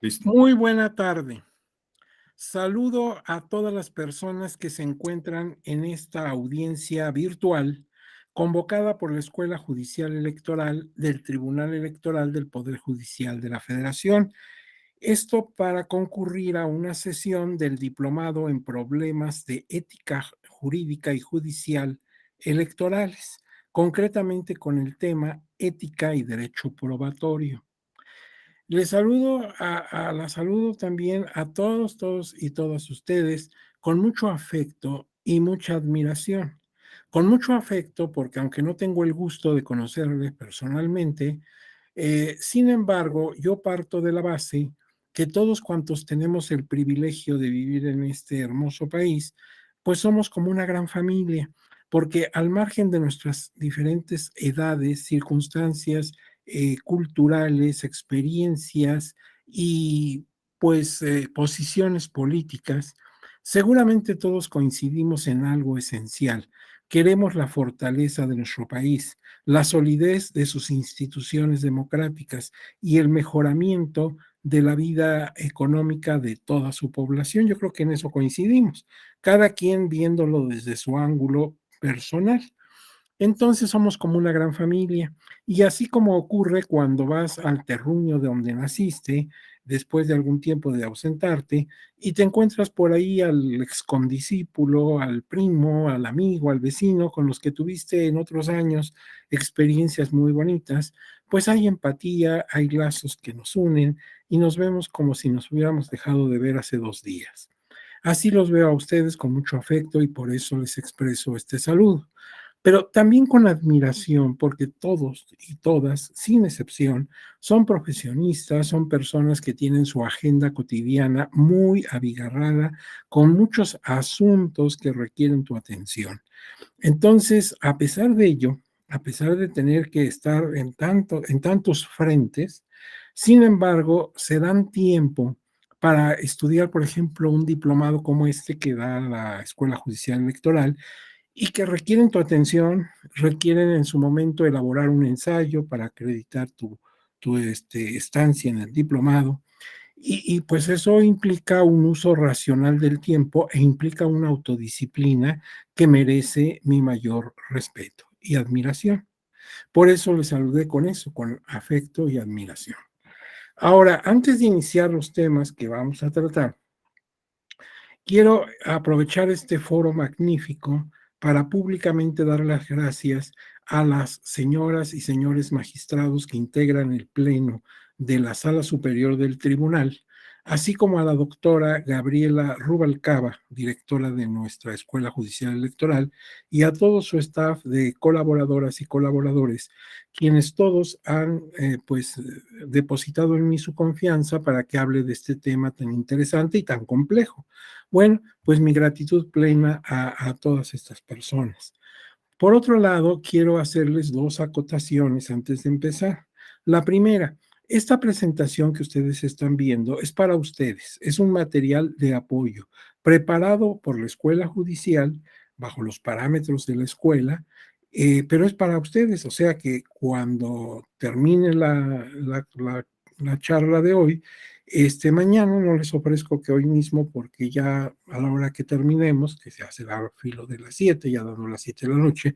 Listo. Muy buena tarde. Saludo a todas las personas que se encuentran en esta audiencia virtual convocada por la Escuela Judicial Electoral del Tribunal Electoral del Poder Judicial de la Federación. Esto para concurrir a una sesión del Diplomado en Problemas de Ética Jurídica y Judicial Electorales, concretamente con el tema Ética y Derecho Probatorio. Les saludo, la saludo también a todos y todas ustedes con mucho afecto y mucha admiración. Con mucho afecto porque aunque no tengo el gusto de conocerles personalmente, sin embargo, yo parto de la base que todos cuantos tenemos el privilegio de vivir en este hermoso país, pues somos como una gran familia, porque al margen de nuestras diferentes edades, circunstancias, culturales, experiencias y pues posiciones políticas, seguramente todos coincidimos en algo esencial. Queremos la fortaleza de nuestro país, la solidez de sus instituciones democráticas y el mejoramiento de la vida económica de toda su población. Yo creo que en eso coincidimos, cada quien viéndolo desde su ángulo personal. Entonces somos como una gran familia. Y así como ocurre cuando vas al terruño de donde naciste, después de algún tiempo de ausentarte, y te encuentras por ahí al excondiscípulo, al primo, al amigo, al vecino, con los que tuviste en otros años experiencias muy bonitas, pues hay empatía, hay lazos que nos unen y nos vemos como si nos hubiéramos dejado de ver hace 2 días. Así los veo a ustedes con mucho afecto y por eso les expreso este saludo, pero también con admiración, porque todos y todas, sin excepción, son profesionistas, son personas que tienen su agenda cotidiana muy abigarrada, con muchos asuntos que requieren tu atención. Entonces, a pesar de ello, a pesar de tener que estar en tantos frentes, sin embargo, se dan tiempo para estudiar, por ejemplo, un diplomado como este que da la Escuela Judicial Electoral, y que requieren tu atención, requieren en su momento elaborar un ensayo para acreditar tu estancia en el diplomado. Pues eso implica un uso racional del tiempo e implica una autodisciplina que merece mi mayor respeto y admiración. Por eso le saludé con eso, con afecto y admiración. Ahora, antes de iniciar los temas que vamos a tratar, quiero aprovechar este foro magnífico para públicamente dar las gracias a las señoras y señores magistrados que integran el Pleno de la Sala Superior del Tribunal, así como a la doctora Gabriela Rubalcaba, directora de nuestra Escuela Judicial Electoral, y a todo su staff de colaboradoras y colaboradores, quienes todos han depositado en mí su confianza para que hable de este tema tan interesante y tan complejo. Bueno, pues mi gratitud plena a todas estas personas. Por otro lado, quiero hacerles dos acotaciones antes de empezar. La primera, esta presentación que ustedes están viendo es para ustedes, es un material de apoyo preparado por la Escuela Judicial bajo los parámetros de la escuela, pero es para ustedes, o sea que cuando termine la charla de hoy, mañana no les ofrezco que hoy mismo, porque ya a la hora que terminemos, que se hace a filo de las 7, ya dando las 7 de la noche,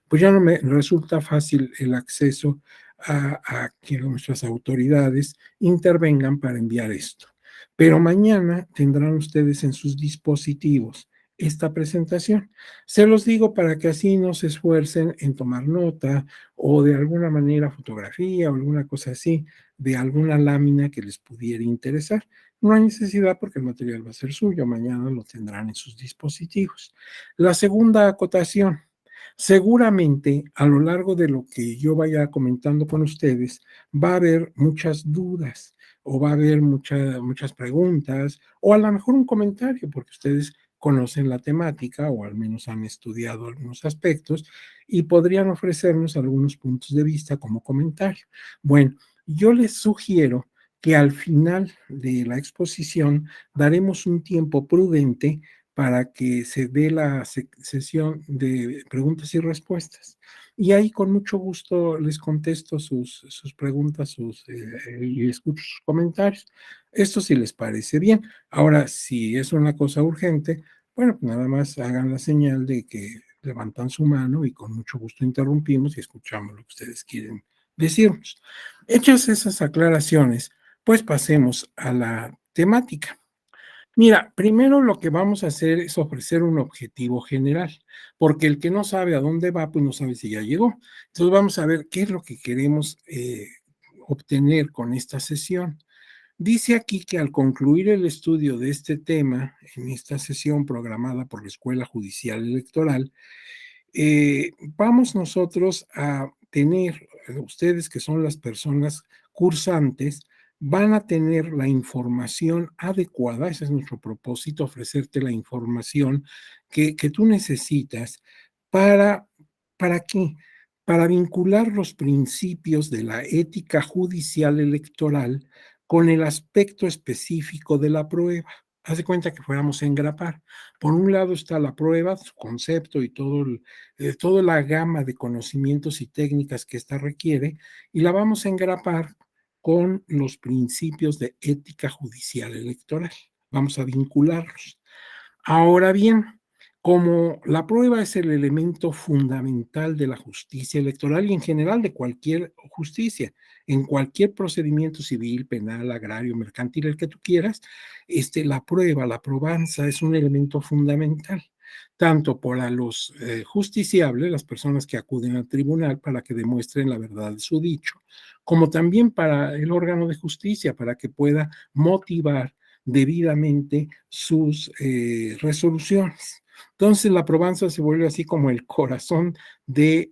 pues ya no me resulta fácil el acceso a que nuestras autoridades intervengan para enviar esto. Pero mañana tendrán ustedes en sus dispositivos esta presentación. Se los digo para que así no se esfuercen en tomar nota o de alguna manera fotografía o alguna cosa así de alguna lámina que les pudiera interesar. No hay necesidad porque el material va a ser suyo, mañana lo tendrán en sus dispositivos. La segunda acotación, seguramente a lo largo de lo que yo vaya comentando con ustedes, va a haber muchas dudas o va a haber muchas preguntas o a lo mejor un comentario porque ustedes conocen la temática o al menos han estudiado algunos aspectos y podrían ofrecernos algunos puntos de vista como comentario. Bueno, yo les sugiero que al final de la exposición daremos un tiempo prudente para que se dé la sesión de preguntas y respuestas. Y ahí con mucho gusto les contesto sus preguntas y escucho sus comentarios. Esto si les parece bien. Ahora, si es una cosa urgente, bueno, pues nada más hagan la señal de que levantan su mano y con mucho gusto interrumpimos y escuchamos lo que ustedes quieren decirnos. Hechas esas aclaraciones, pues pasemos a la temática. Mira, primero lo que vamos a hacer es ofrecer un objetivo general, porque el que no sabe a dónde va, pues no sabe si ya llegó. Entonces vamos a ver qué es lo que queremos obtener con esta sesión. Dice aquí que al concluir el estudio de este tema en esta sesión programada por la Escuela Judicial Electoral, vamos nosotros a tener, ustedes que son las personas cursantes, van a tener la información adecuada, ese es nuestro propósito, ofrecerte la información que tú necesitas para, ¿para qué? Para vincular los principios de la ética judicial electoral con el aspecto específico de la prueba. Haz de cuenta que fuéramos a engrapar. Por un lado está la prueba, su concepto y toda la gama de conocimientos y técnicas que ésta requiere, y la vamos a engrapar con los principios de ética judicial electoral. Vamos a vincularlos. Ahora bien, como la prueba es el elemento fundamental de la justicia electoral y en general de cualquier justicia, en cualquier procedimiento civil, penal, agrario, mercantil, el que tú quieras, la prueba, la probanza es un elemento fundamental, tanto para los justiciables, las personas que acuden al tribunal para que demuestren la verdad de su dicho, como también para el órgano de justicia, para que pueda motivar debidamente sus resoluciones. Entonces la probanza se vuelve así como el corazón del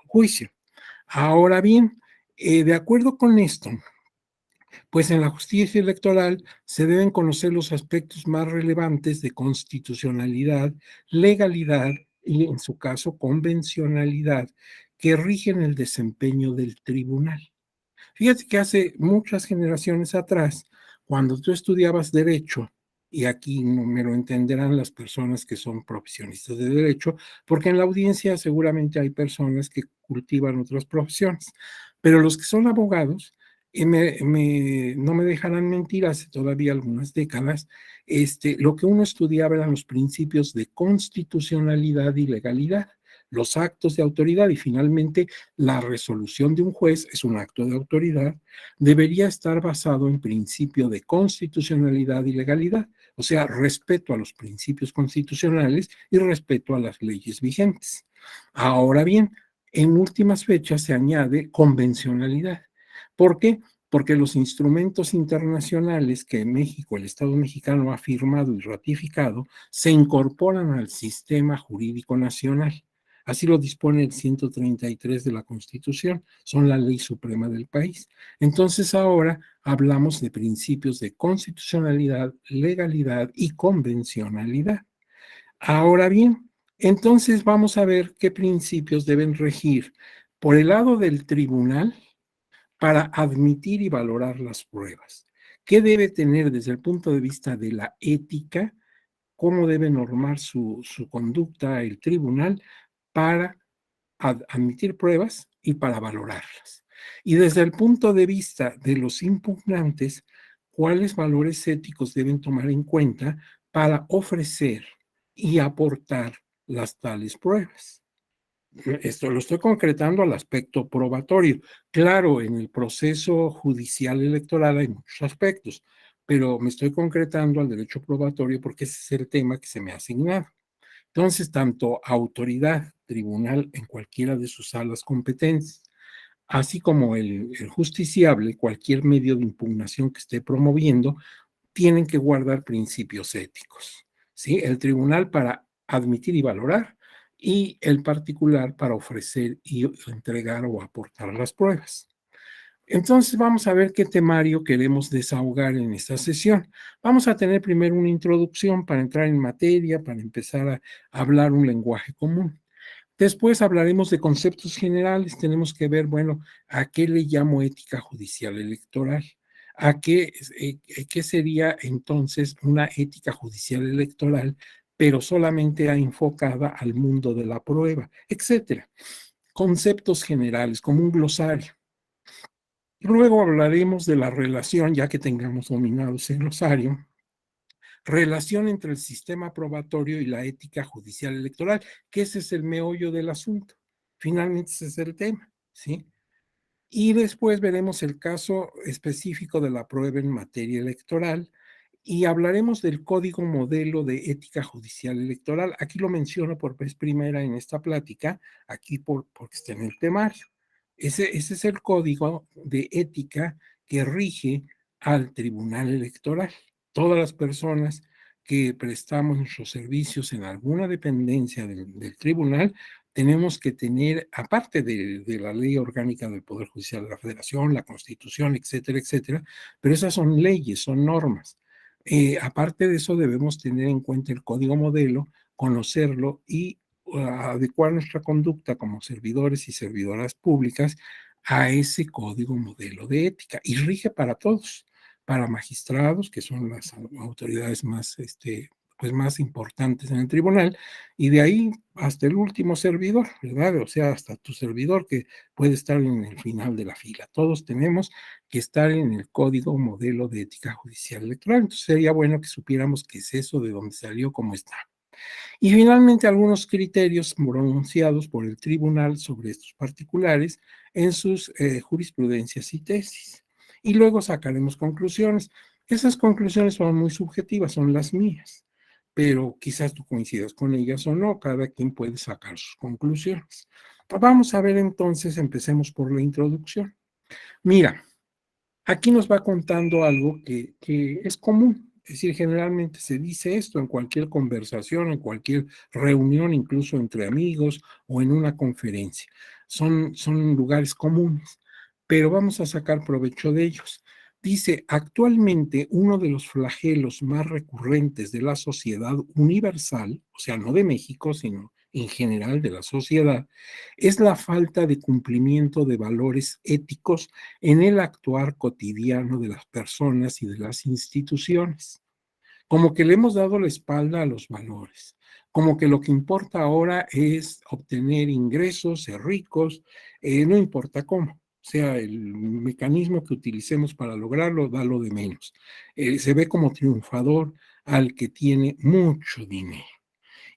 juicio. Ahora bien, de acuerdo con esto, pues en la justicia electoral se deben conocer los aspectos más relevantes de constitucionalidad, legalidad y, en su caso, convencionalidad que rigen el desempeño del tribunal. Fíjate que hace muchas generaciones atrás, cuando tú estudiabas derecho, y aquí no me lo entenderán las personas que son profesionistas de derecho, porque en la audiencia seguramente hay personas que cultivan otras profesiones, pero los que son abogados, no me dejarán mentir, hace todavía algunas décadas, lo que uno estudiaba eran los principios de constitucionalidad y legalidad, los actos de autoridad y finalmente la resolución de un juez es un acto de autoridad, debería estar basado en principio de constitucionalidad y legalidad, o sea, respeto a los principios constitucionales y respeto a las leyes vigentes. Ahora bien, en últimas fechas se añade convencionalidad. ¿Por qué? Porque los instrumentos internacionales que México, el Estado mexicano, ha firmado y ratificado, se incorporan al sistema jurídico nacional. Así lo dispone el 133 de la Constitución, son la ley suprema del país. Entonces ahora hablamos de principios de constitucionalidad, legalidad y convencionalidad. Ahora bien, entonces vamos a ver qué principios deben regir por el lado del tribunal para admitir y valorar las pruebas. ¿Qué debe tener desde el punto de vista de la ética? ¿Cómo debe normar su conducta el tribunal para admitir pruebas y para valorarlas? Y desde el punto de vista de los impugnantes, ¿cuáles valores éticos deben tomar en cuenta para ofrecer y aportar las tales pruebas? Esto lo estoy concretando al aspecto probatorio. Claro, en el proceso judicial electoral hay muchos aspectos, pero me estoy concretando al derecho probatorio porque ese es el tema que se me ha asignado. Entonces, tanto autoridad, tribunal en cualquiera de sus salas competentes, así como el justiciable, cualquier medio de impugnación que esté promoviendo, tienen que guardar principios éticos. ¿Sí? El tribunal para admitir y valorar y el particular para ofrecer y entregar o aportar las pruebas. Entonces vamos a ver qué temario queremos desahogar en esta sesión. Vamos a tener primero una introducción para entrar en materia, para empezar a hablar un lenguaje común. Después hablaremos de conceptos generales. Tenemos que ver, bueno, ¿a qué le llamo ética judicial electoral? ¿Qué sería entonces una ética judicial electoral, pero solamente enfocada al mundo de la prueba, etcétera? Conceptos generales, como un glosario. Luego hablaremos de la relación, ya que tengamos dominado ese glosario, relación entre el sistema probatorio y la ética judicial electoral, que ese es el meollo del asunto. Finalmente ese es el tema, ¿sí? Y después veremos el caso específico de la prueba en materia electoral y hablaremos del código modelo de ética judicial electoral. Aquí lo menciono por vez primera en esta plática, aquí porque está en el temario. Ese es el código de ética que rige al Tribunal Electoral. Todas las personas que prestamos nuestros servicios en alguna dependencia del tribunal tenemos que tener, aparte de la ley orgánica del Poder Judicial de la Federación, la Constitución, etcétera, etcétera, pero esas son leyes, son normas. Aparte de eso, debemos tener en cuenta el código modelo, conocerlo y adecuar nuestra conducta como servidores y servidoras públicas a ese código modelo de ética. Y rige para todos, para magistrados, que son las autoridades más, pues más importantes en el tribunal, y de ahí hasta el último servidor, ¿verdad? O sea, hasta tu servidor que puede estar en el final de la fila. Todos tenemos que estar en el código modelo de ética judicial electoral. Entonces sería bueno que supiéramos qué es eso, de dónde salió, cómo está. Y finalmente algunos criterios pronunciados por el tribunal sobre estos particulares en sus jurisprudencias y tesis. Y luego sacaremos conclusiones. Esas conclusiones son muy subjetivas, son las mías, pero quizás tú coincidas con ellas o no, cada quien puede sacar sus conclusiones. Vamos a ver entonces, empecemos por la introducción. Mira, aquí nos va contando algo que es común, es decir, generalmente se dice esto en cualquier conversación, en cualquier reunión, incluso entre amigos o en una conferencia. Son lugares comunes, pero vamos a sacar provecho de ellos. Dice, actualmente uno de los flagelos más recurrentes de la sociedad universal, o sea, no de México, sino en general de la sociedad, es la falta de cumplimiento de valores éticos en el actuar cotidiano de las personas y de las instituciones. Como que le hemos dado la espalda a los valores, como que lo que importa ahora es obtener ingresos, ser ricos, no importa cómo. O sea, el mecanismo que utilicemos para lograrlo da lo de menos. Se ve como triunfador al que tiene mucho dinero.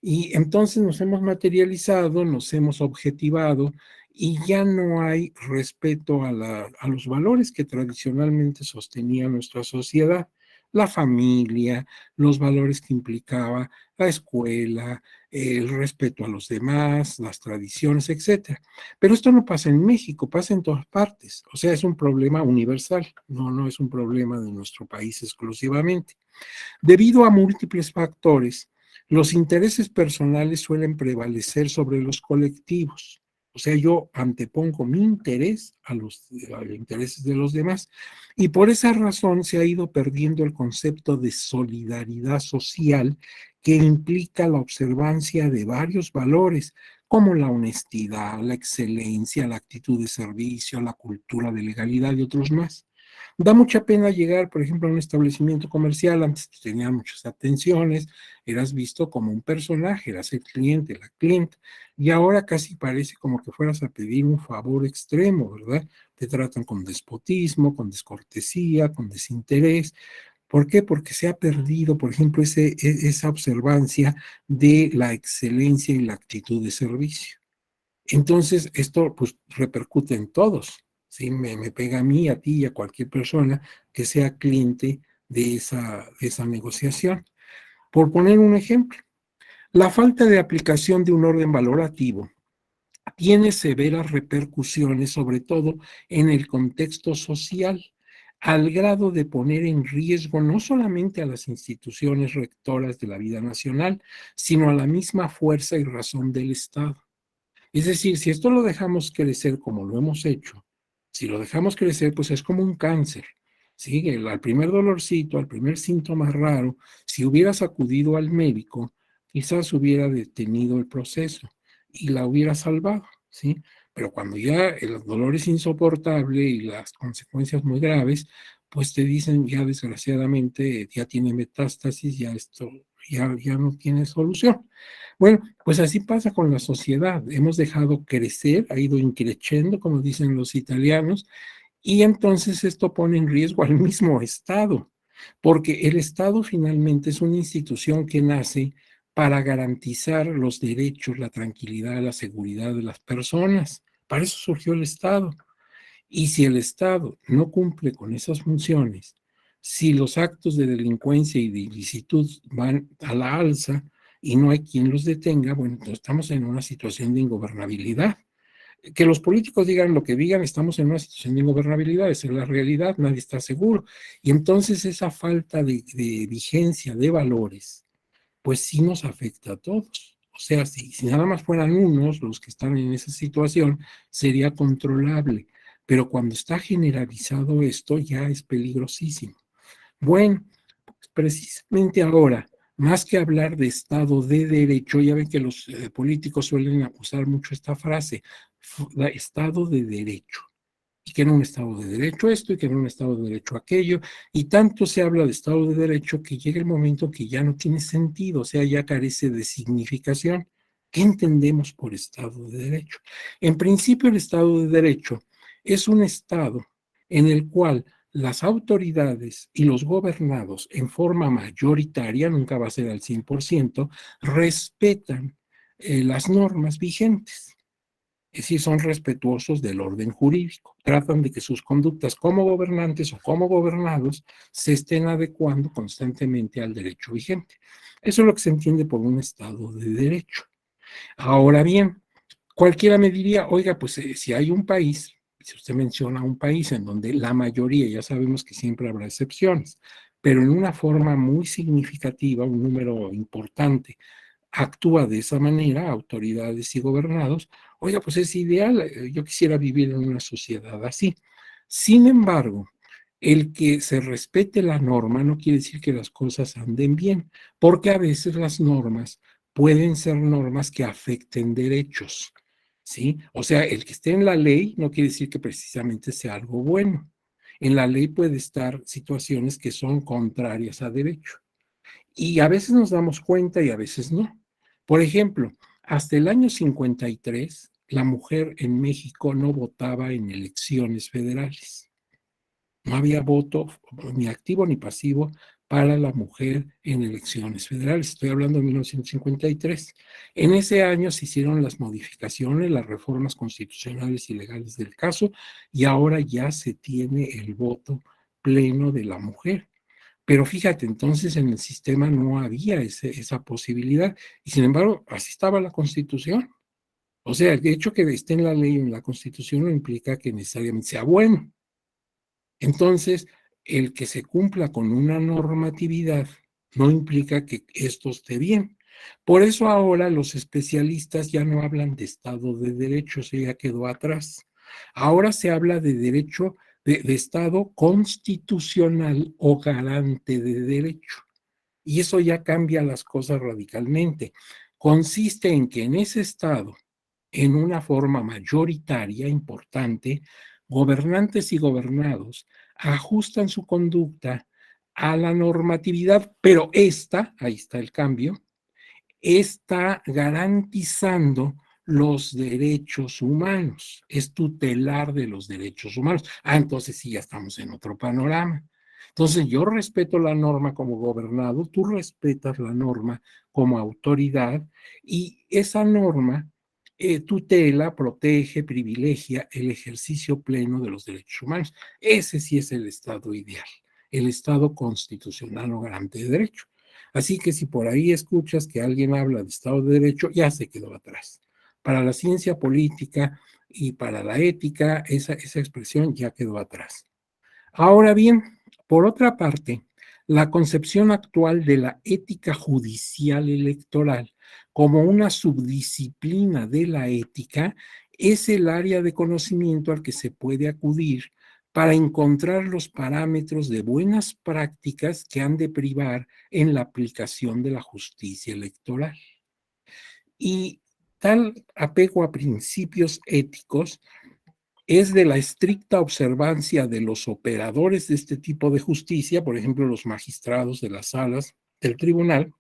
Y entonces nos hemos materializado, nos hemos objetivado y ya no hay respeto a los valores que tradicionalmente sostenía nuestra sociedad, la familia, los valores que implicaba la escuela, el respeto a los demás, las tradiciones, etcétera. Pero esto no pasa en México, pasa en todas partes. O sea, es un problema universal, no es un problema de nuestro país exclusivamente. Debido a múltiples factores, los intereses personales suelen prevalecer sobre los colectivos. O sea, yo antepongo mi interés a los intereses de los demás. Y por esa razón se ha ido perdiendo el concepto de solidaridad social que implica la observancia de varios valores, como la honestidad, la excelencia, la actitud de servicio, la cultura de legalidad y otros más. Da mucha pena llegar, por ejemplo, a un establecimiento comercial. Antes tenía muchas atenciones, eras visto como un personaje, eras el cliente, la clienta, y ahora casi parece como que fueras a pedir un favor extremo, ¿verdad? Te tratan con despotismo, con descortesía, con desinterés. ¿Por qué? Porque se ha perdido, por ejemplo, esa observancia de la excelencia y la actitud de servicio. Entonces, esto pues repercute en todos, ¿sí? Me pega a mí, a ti y a cualquier persona que sea cliente de esa negociación. Por poner un ejemplo, la falta de aplicación de un orden valorativo tiene severas repercusiones, sobre todo en el contexto social, al grado de poner en riesgo no solamente a las instituciones rectoras de la vida nacional, sino a la misma fuerza y razón del Estado. Es decir, si esto lo dejamos crecer como lo hemos hecho, si lo dejamos crecer, pues es como un cáncer. ¿Sí? Al primer dolorcito, al primer síntoma raro, si hubieras acudido al médico, quizás hubiera detenido el proceso y la hubiera salvado, ¿sí? Pero cuando ya el dolor es insoportable y las consecuencias muy graves, pues te dicen ya desgraciadamente ya tiene metástasis, ya esto ya no tiene solución. Bueno, pues así pasa con la sociedad. Hemos dejado crecer, ha ido increciendo, como dicen los italianos, y entonces esto pone en riesgo al mismo Estado, porque el Estado finalmente es una institución que nace para garantizar los derechos, la tranquilidad, la seguridad de las personas. Para eso surgió el Estado. Y si el Estado no cumple con esas funciones, si los actos de delincuencia y de ilicitud van a la alza y no hay quien los detenga, bueno, entonces estamos en una situación de ingobernabilidad. Que los políticos digan lo que digan, estamos en una situación de ingobernabilidad, esa es la realidad, nadie está seguro. Y entonces esa falta de vigencia de valores, pues sí nos afecta a todos. O sea, si nada más fueran unos los que están en esa situación, sería controlable. Pero cuando está generalizado esto, ya es peligrosísimo. Bueno, pues precisamente ahora, más que hablar de Estado de Derecho, ya ven que los políticos suelen usar mucho esta frase, Estado de Derecho, y que en un Estado de Derecho esto y que en un Estado de Derecho aquello, y tanto se habla de Estado de Derecho que llega el momento que ya no tiene sentido, o sea, ya carece de significación. ¿Qué entendemos por Estado de Derecho? En principio, el Estado de Derecho es un Estado en el cual las autoridades y los gobernados en forma mayoritaria, nunca va a ser al 100%, respetan las normas vigentes. Es decir, son respetuosos del orden jurídico. Tratan de que sus conductas como gobernantes o como gobernados se estén adecuando constantemente al derecho vigente. Eso es lo que se entiende por un Estado de Derecho. Ahora bien, cualquiera me diría, oiga, pues si hay un país, si usted menciona un país en donde la mayoría, ya sabemos que siempre habrá excepciones, pero en una forma muy significativa, un número importante actúa de esa manera, autoridades y gobernados, oiga, pues es ideal, yo quisiera vivir en una sociedad así. Sin embargo, el que se respete la norma no quiere decir que las cosas anden bien, porque a veces las normas pueden ser normas que afecten derechos, ¿sí? O sea, el que esté en la ley no quiere decir que precisamente sea algo bueno. En la ley puede estar situaciones que son contrarias a derecho. Y a veces nos damos cuenta y a veces no. Por ejemplo, hasta el año 53, la mujer en México no votaba en elecciones federales. No había voto ni activo ni pasivo para la mujer en elecciones federales. Estoy hablando de 1953. En ese año se hicieron las modificaciones, las reformas constitucionales y legales del caso, y ahora ya se tiene el voto pleno de la mujer. Pero fíjate, entonces en el sistema no había esa posibilidad y sin embargo así estaba la Constitución. O sea, el hecho que esté en la ley o en la Constitución no implica que necesariamente sea bueno. Entonces, el que se cumpla con una normatividad no implica que esto esté bien. Por eso ahora los especialistas ya no hablan de Estado de Derecho, se ya quedó atrás. Ahora se habla de derecho de Estado constitucional o garante de derecho. Y eso ya cambia las cosas radicalmente. Consiste en que en ese Estado, en una forma mayoritaria, importante, gobernantes y gobernados ajustan su conducta a la normatividad, pero esta, ahí está el cambio, está garantizando los derechos humanos, es tutelar de los derechos humanos. Ah, entonces sí, ya estamos en otro panorama. Entonces yo respeto la norma como gobernado, tú respetas la norma como autoridad y esa norma tutela, protege, privilegia el ejercicio pleno de los derechos humanos. Ese sí es el Estado ideal, el Estado constitucional o garante de derechos. Así que si por ahí escuchas que alguien habla de Estado de Derecho, ya se quedó atrás. Para la ciencia política y para la ética, esa expresión ya quedó atrás. Ahora bien, por otra parte, la concepción actual de la ética judicial electoral como una subdisciplina de la ética es el área de conocimiento al que se puede acudir para encontrar los parámetros de buenas prácticas que han de privar en la aplicación de la justicia electoral. Y tal apego a principios éticos es de la estricta observancia de los operadores de este tipo de justicia, por ejemplo, los magistrados de las salas del tribunal,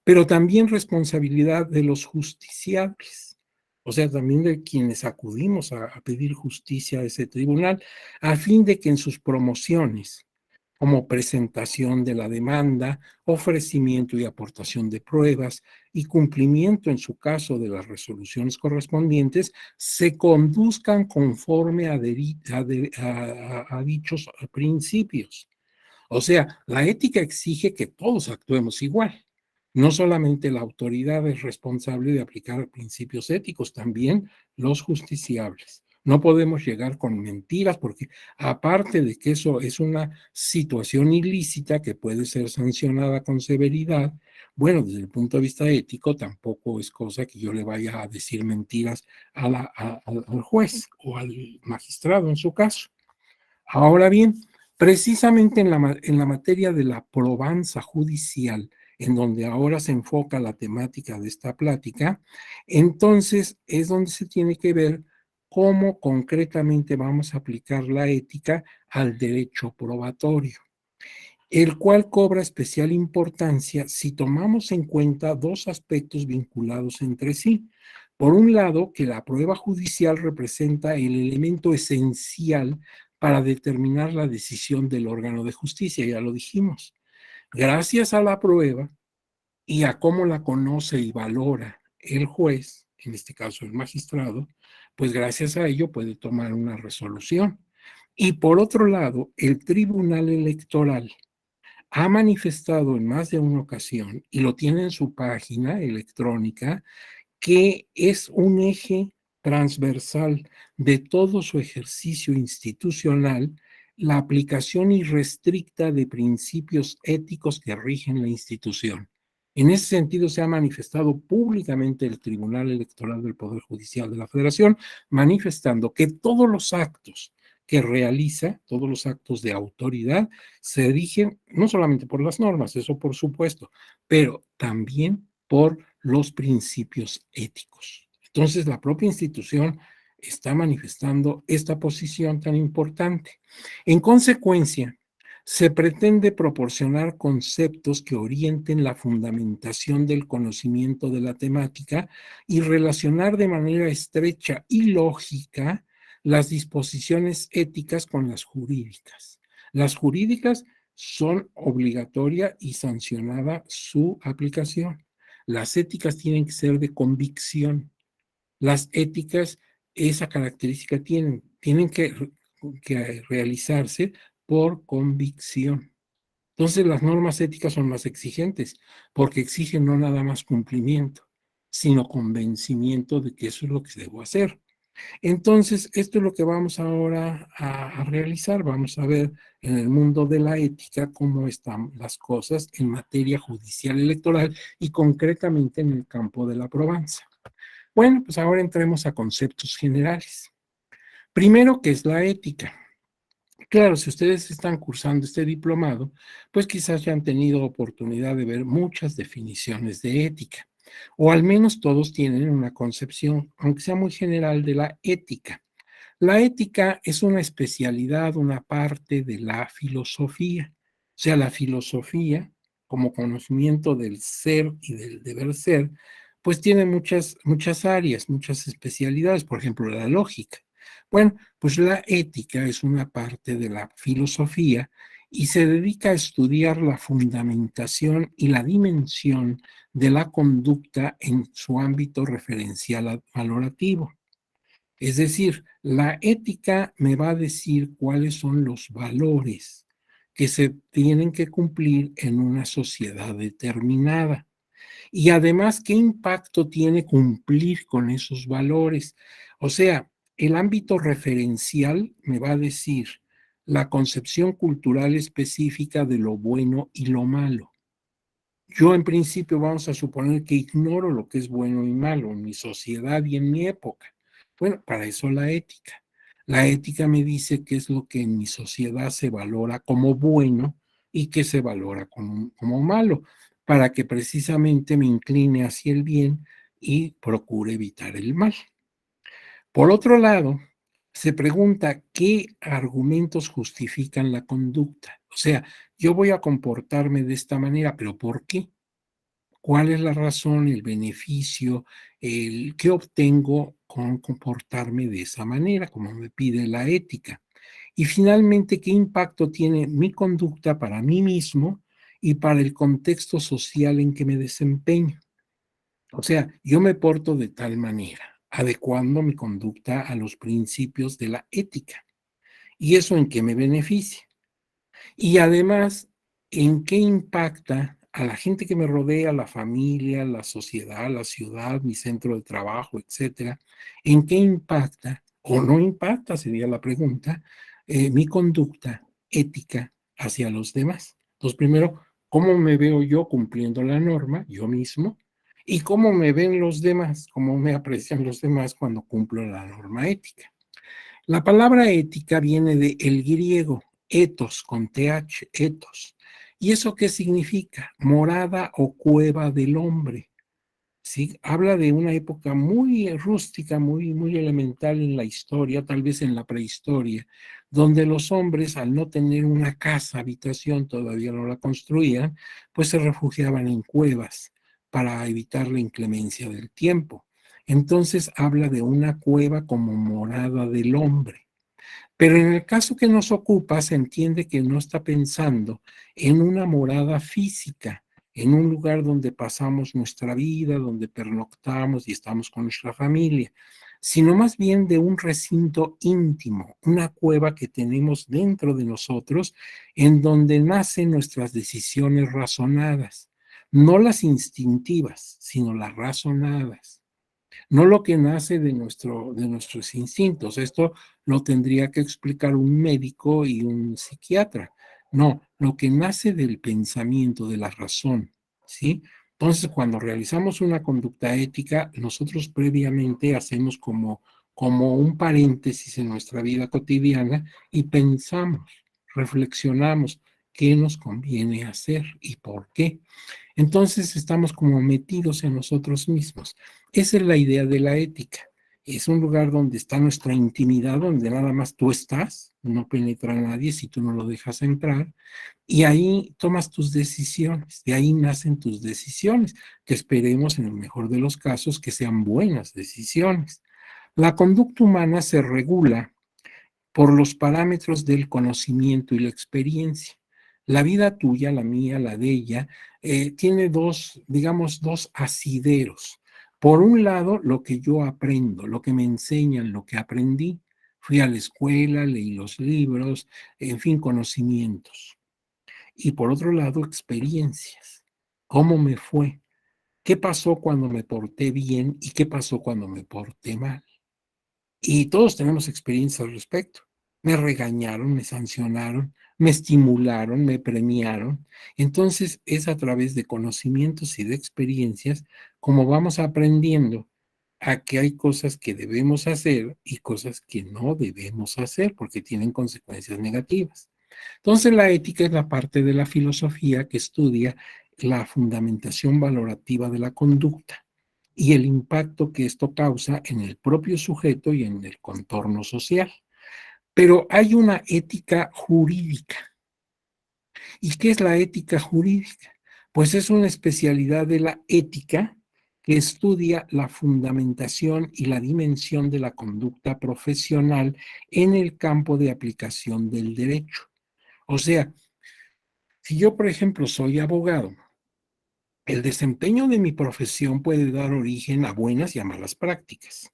pero también responsabilidad de los justiciables, o sea, también de quienes acudimos a pedir justicia a ese tribunal, a fin de que en sus promociones, como presentación de la demanda, ofrecimiento y aportación de pruebas y cumplimiento, en su caso, de las resoluciones correspondientes, se conduzcan conforme a dichos principios. O sea, la ética exige que todos actuemos igual. No solamente la autoridad es responsable de aplicar principios éticos, también los justiciables. No podemos llegar con mentiras porque aparte de que eso es una situación ilícita que puede ser sancionada con severidad, bueno, desde el punto de vista ético tampoco es cosa que yo le vaya a decir mentiras al juez o al magistrado en su caso. Ahora bien, precisamente en la materia de la probanza judicial, en donde ahora se enfoca la temática de esta plática, entonces es donde se tiene que ver cómo concretamente vamos a aplicar la ética al derecho probatorio, el cual cobra especial importancia si tomamos en cuenta dos aspectos vinculados entre sí. Por un lado, que la prueba judicial representa el elemento esencial para determinar la decisión del órgano de justicia, ya lo dijimos. Gracias a la prueba y a cómo la conoce y valora el juez, en este caso el magistrado, pues gracias a ello puede tomar una resolución. Y por otro lado, el tribunal electoral ha manifestado en más de una ocasión, y lo tiene en su página electrónica, que es un eje transversal de todo su ejercicio institucional la aplicación irrestricta de principios éticos que rigen la institución. En ese sentido se ha manifestado públicamente el Tribunal Electoral del Poder Judicial de la Federación, manifestando que todos los actos que realiza, todos los actos de autoridad, se rigen no solamente por las normas, eso por supuesto, pero también por los principios éticos. Entonces, la propia institución está manifestando esta posición tan importante. En consecuencia, se pretende proporcionar conceptos que orienten la fundamentación del conocimiento de la temática y relacionar de manera estrecha y lógica las disposiciones éticas con las jurídicas. Las jurídicas son obligatoria y sancionada su aplicación. Las éticas tienen que ser de convicción. Las éticas, esa característica tienen que realizarse por convicción. Entonces las normas éticas son más exigentes porque exigen no nada más cumplimiento, sino convencimiento de que eso es lo que debo hacer. Entonces, esto es lo que vamos ahora a realizar. Vamos a ver en el mundo de la ética cómo están las cosas en materia judicial electoral y concretamente en el campo de la probanza. Bueno, pues ahora entremos a conceptos generales. Primero, ¿qué es la ética? Claro, si ustedes están cursando este diplomado, pues quizás ya han tenido oportunidad de ver muchas definiciones de ética, o al menos todos tienen una concepción, aunque sea muy general, de la ética. La ética es una especialidad, una parte de la filosofía. O sea, la filosofía, como conocimiento del ser y del deber ser, pues tiene muchas áreas, muchas especialidades, por ejemplo, la lógica. Bueno, pues la ética es una parte de la filosofía y se dedica a estudiar la fundamentación y la dimensión de la conducta en su ámbito referencial valorativo. Es decir, la ética me va a decir cuáles son los valores que se tienen que cumplir en una sociedad determinada. Y además, ¿qué impacto tiene cumplir con esos valores? O sea, el ámbito referencial me va a decir la concepción cultural específica de lo bueno y lo malo. Yo en principio vamos a suponer que ignoro lo que es bueno y malo en mi sociedad y en mi época. Bueno, para eso la ética. La ética me dice qué es lo que en mi sociedad se valora como bueno y qué se valora como malo, para que precisamente me incline hacia el bien y procure evitar el mal. Por otro lado, se pregunta qué argumentos justifican la conducta. O sea, yo voy a comportarme de esta manera, pero ¿por qué? ¿Cuál es la razón, el beneficio, el qué obtengo con comportarme de esa manera, como me pide la ética? Y finalmente, ¿qué impacto tiene mi conducta para mí mismo y para el contexto social en que me desempeño? O sea, yo me porto de tal manera, adecuando mi conducta a los principios de la ética. ¿Y eso en qué me beneficia? Y además, ¿en qué impacta a la gente que me rodea, la familia, la sociedad, la ciudad, mi centro de trabajo, etcétera? ¿En qué impacta o no impacta, sería la pregunta, mi conducta ética hacia los demás? Entonces, primero, ¿cómo me veo yo cumpliendo la norma, yo mismo? ¿Y cómo me ven los demás? ¿Cómo me aprecian los demás cuando cumplo la norma ética? La palabra ética viene de el griego ethos con th, ethos. ¿Y eso qué significa? Morada o cueva del hombre. ¿Sí? Habla de una época muy rústica, muy elemental en la historia, tal vez en la prehistoria, donde los hombres, al no tener una casa, habitación, todavía no la construían, pues se refugiaban en cuevas para evitar la inclemencia del tiempo. Entonces habla de una cueva como morada del hombre. Pero en el caso que nos ocupa, se entiende que no está pensando en una morada física, en un lugar donde pasamos nuestra vida, donde pernoctamos y estamos con nuestra familia, sino más bien de un recinto íntimo, una cueva que tenemos dentro de nosotros, en donde nacen nuestras decisiones razonadas, no las instintivas, sino las razonadas, no lo que nace de nuestros instintos. Esto lo tendría que explicar un médico y un psiquiatra. No, lo que nace del pensamiento, de la razón, ¿sí? Entonces, cuando realizamos una conducta ética, nosotros previamente hacemos como un paréntesis en nuestra vida cotidiana y pensamos, reflexionamos qué nos conviene hacer y por qué. Entonces estamos como metidos en nosotros mismos. Esa es la idea de la ética. Es un lugar donde está nuestra intimidad, donde nada más tú estás, no penetra a nadie si tú no lo dejas entrar, y ahí tomas tus decisiones, de ahí nacen tus decisiones, que esperemos en el mejor de los casos que sean buenas decisiones. La conducta humana se regula por los parámetros del conocimiento y la experiencia. La vida tuya, la mía, la de ella, tiene dos, digamos, dos asideros. Por un lado, lo que yo aprendo, lo que me enseñan, lo que aprendí. Fui a la escuela, leí los libros, en fin, conocimientos. Y por otro lado, experiencias. ¿Cómo me fue? ¿Qué pasó cuando me porté bien y qué pasó cuando me porté mal? Y todos tenemos experiencia al respecto. Me regañaron, me sancionaron, me estimularon, me premiaron. Entonces es a través de conocimientos y de experiencias como vamos aprendiendo a que hay cosas que debemos hacer y cosas que no debemos hacer porque tienen consecuencias negativas. Entonces la ética es la parte de la filosofía que estudia la fundamentación valorativa de la conducta y el impacto que esto causa en el propio sujeto y en el contorno social. Pero hay una ética jurídica. ¿Y qué es la ética jurídica? Pues es una especialidad de la ética que estudia la fundamentación y la dimensión de la conducta profesional en el campo de aplicación del derecho. O sea, si yo, por ejemplo, soy abogado, el desempeño de mi profesión puede dar origen a buenas y a malas prácticas.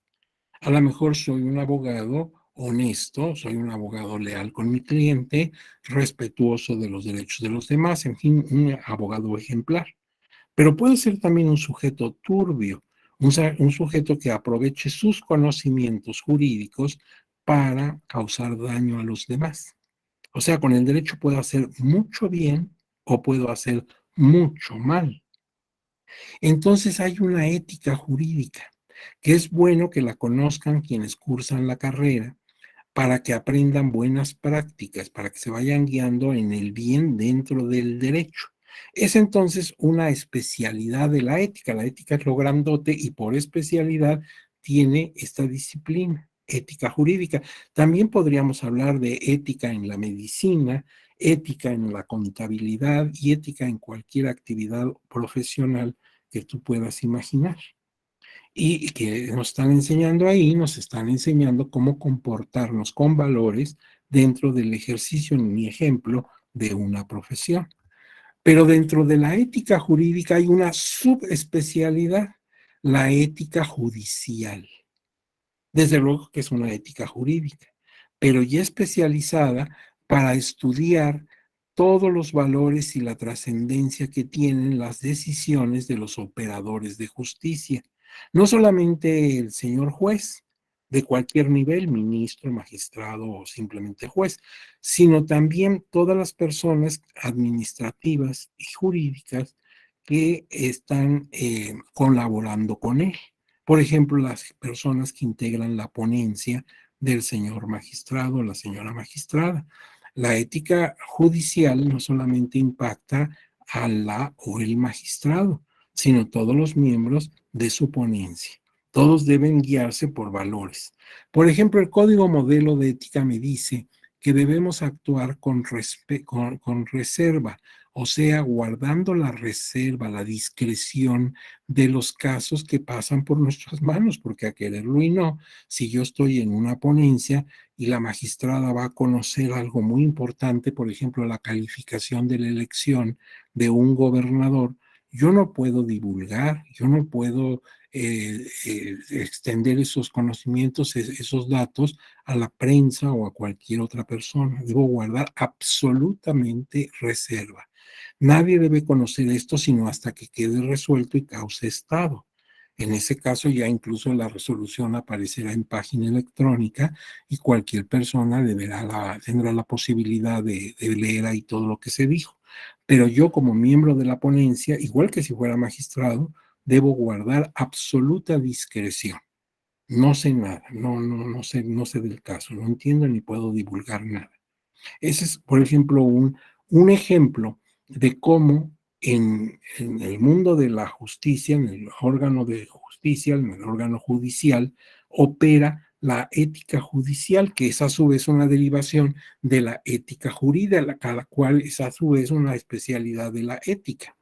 A lo mejor soy un abogado honesto, soy un abogado leal con mi cliente, respetuoso de los derechos de los demás, en fin, un abogado ejemplar. Pero puede ser también un sujeto turbio, un sujeto que aproveche sus conocimientos jurídicos para causar daño a los demás. O sea, con el derecho puedo hacer mucho bien o puedo hacer mucho mal. Entonces hay una ética jurídica que es bueno que la conozcan quienes cursan la carrera para que aprendan buenas prácticas, para que se vayan guiando en el bien dentro del derecho. Es entonces una especialidad de la ética. La ética es lo grandote y por especialidad tiene esta disciplina. ética jurídica. También podríamos hablar de ética en la medicina, ética en la contabilidad y ética en cualquier actividad profesional que tú puedas imaginar. Y que nos están enseñando ahí, nos están enseñando cómo comportarnos con valores dentro del ejercicio, en mi ejemplo, de una profesión. Pero dentro de la ética jurídica hay una subespecialidad, la ética judicial. Desde luego que es una ética jurídica, pero ya especializada para estudiar todos los valores y la trascendencia que tienen las decisiones de los operadores de justicia. No solamente el señor juez, de cualquier nivel, ministro, magistrado o simplemente juez, sino también todas las personas administrativas y jurídicas que están colaborando con él. Por ejemplo, las personas que integran la ponencia del señor magistrado o la señora magistrada. La ética judicial no solamente impacta a la o el magistrado, sino todos los miembros de su ponencia. Todos deben guiarse por valores. Por ejemplo, el Código Modelo de Ética me dice que debemos actuar con reserva, o sea, guardando la reserva, la discreción de los casos que pasan por nuestras manos, porque a quererlo y no, si yo estoy en una ponencia y la magistrada va a conocer algo muy importante, por ejemplo, la calificación de la elección de un gobernador, yo no puedo divulgar, yo no puedo extender esos conocimientos, esos datos a la prensa o a cualquier otra persona. Debo guardar absolutamente reserva. Nadie debe conocer esto sino hasta que quede resuelto y cause estado. En ese caso ya incluso la resolución aparecerá en página electrónica y cualquier persona tendrá la posibilidad de leer ahí todo lo que se dijo. Pero yo como miembro de la ponencia, igual que si fuera magistrado, debo guardar absoluta discreción. No sé nada, no sé del caso, no entiendo ni puedo divulgar nada. Ese es, por ejemplo, un ejemplo de cómo en el mundo de la justicia, en el órgano de justicia, en el órgano judicial, opera la ética judicial, que es a su vez una derivación de la ética jurídica, cada cual es a su vez una especialidad de la ética.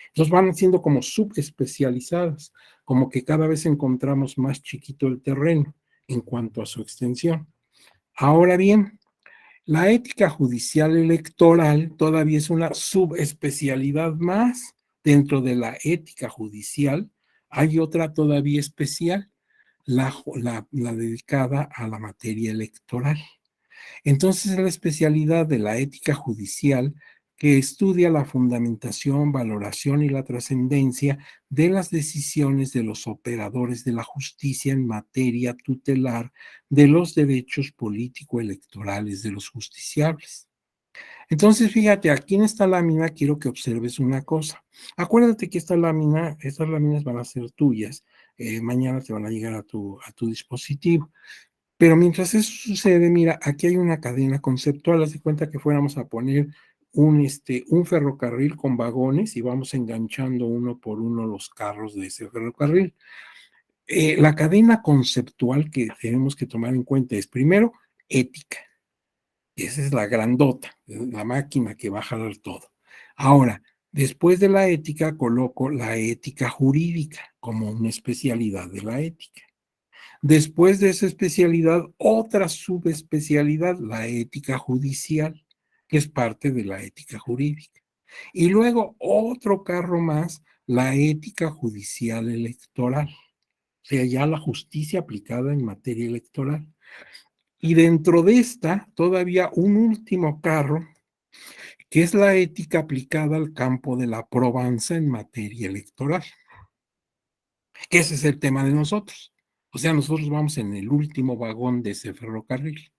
Entonces van siendo como subespecializadas, como que cada vez encontramos más chiquito el terreno en cuanto a su extensión. Ahora bien, la ética judicial electoral todavía es una subespecialidad más. Dentro de la ética judicial hay otra todavía especial, la dedicada a la materia electoral. Entonces, es la especialidad de la ética judicial que estudia la fundamentación, valoración y la trascendencia de las decisiones de los operadores de la justicia en materia tutelar de los derechos político-electorales de los justiciables. Entonces, fíjate, aquí en esta lámina quiero que observes una cosa. Acuérdate que estas láminas van a ser tuyas. Mañana te van a llegar a tu dispositivo. Pero mientras eso sucede, mira, aquí hay una cadena conceptual. Haz de cuenta que fuéramos a poner un ferrocarril con vagones y vamos enganchando uno por uno los carros de ese ferrocarril. La cadena conceptual que tenemos que tomar en cuenta es, primero, ética. Esa es la grandota, la máquina que va a jalar todo. Ahora, después de la ética, coloco la ética jurídica como una especialidad de la ética. Después de esa especialidad, otra subespecialidad, la ética judicial, que es parte de la ética jurídica. Y luego otro carro más, la ética judicial electoral, o sea, ya la justicia aplicada en materia electoral. Y dentro de esta, todavía un último carro, que es la ética aplicada al campo de la probanza en materia electoral, que ese es el tema de nosotros. O sea, nosotros vamos en el último vagón de ese ferrocarril.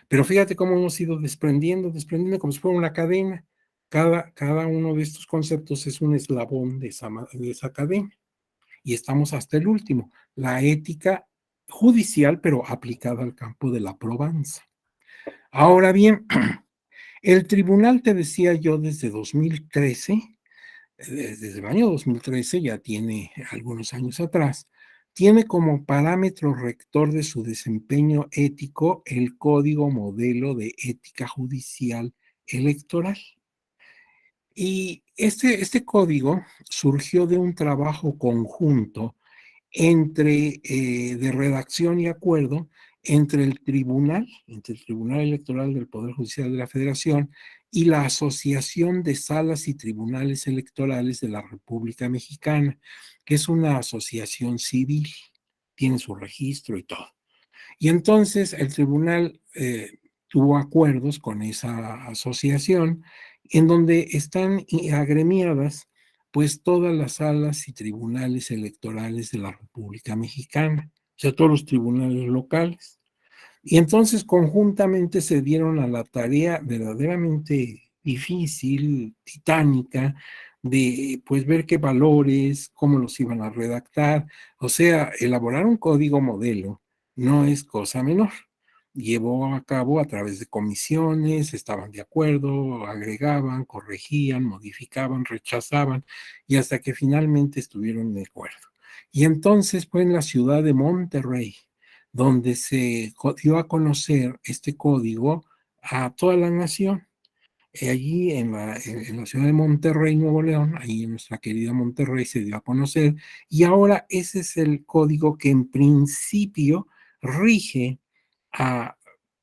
Pero fíjate cómo hemos ido desprendiendo como si fuera una cadena. Cada uno de estos conceptos es un eslabón de esa cadena. Y estamos hasta el último, la ética judicial, pero aplicada al campo de la probanza. Ahora bien, el tribunal, te decía yo, desde 2013, desde el año 2013, ya tiene algunos años atrás, tiene como parámetro rector de su desempeño ético el Código Modelo de Ética Judicial Electoral. Y este código surgió de un trabajo conjunto de redacción y acuerdo entre el Tribunal Electoral del Poder Judicial de la Federación y la Asociación de Salas y Tribunales Electorales de la República Mexicana, que es una asociación civil, tiene su registro y todo. Y entonces el tribunal tuvo acuerdos con esa asociación en donde están agremiadas pues todas las salas y tribunales electorales de la República Mexicana, o sea, todos los tribunales locales. Y entonces conjuntamente se dieron a la tarea verdaderamente difícil, titánica, de pues ver qué valores, cómo los iban a redactar, o sea, elaborar un código modelo no es cosa menor. Llevó a cabo a través de comisiones, estaban de acuerdo, agregaban, corregían, modificaban, rechazaban, y hasta que finalmente estuvieron de acuerdo. Y entonces fue en la ciudad de Monterrey, donde se dio a conocer este código a toda la nación. Allí en la ciudad de Monterrey, Nuevo León, ahí en nuestra querida Monterrey se dio a conocer, y ahora ese es el código que en principio rige a,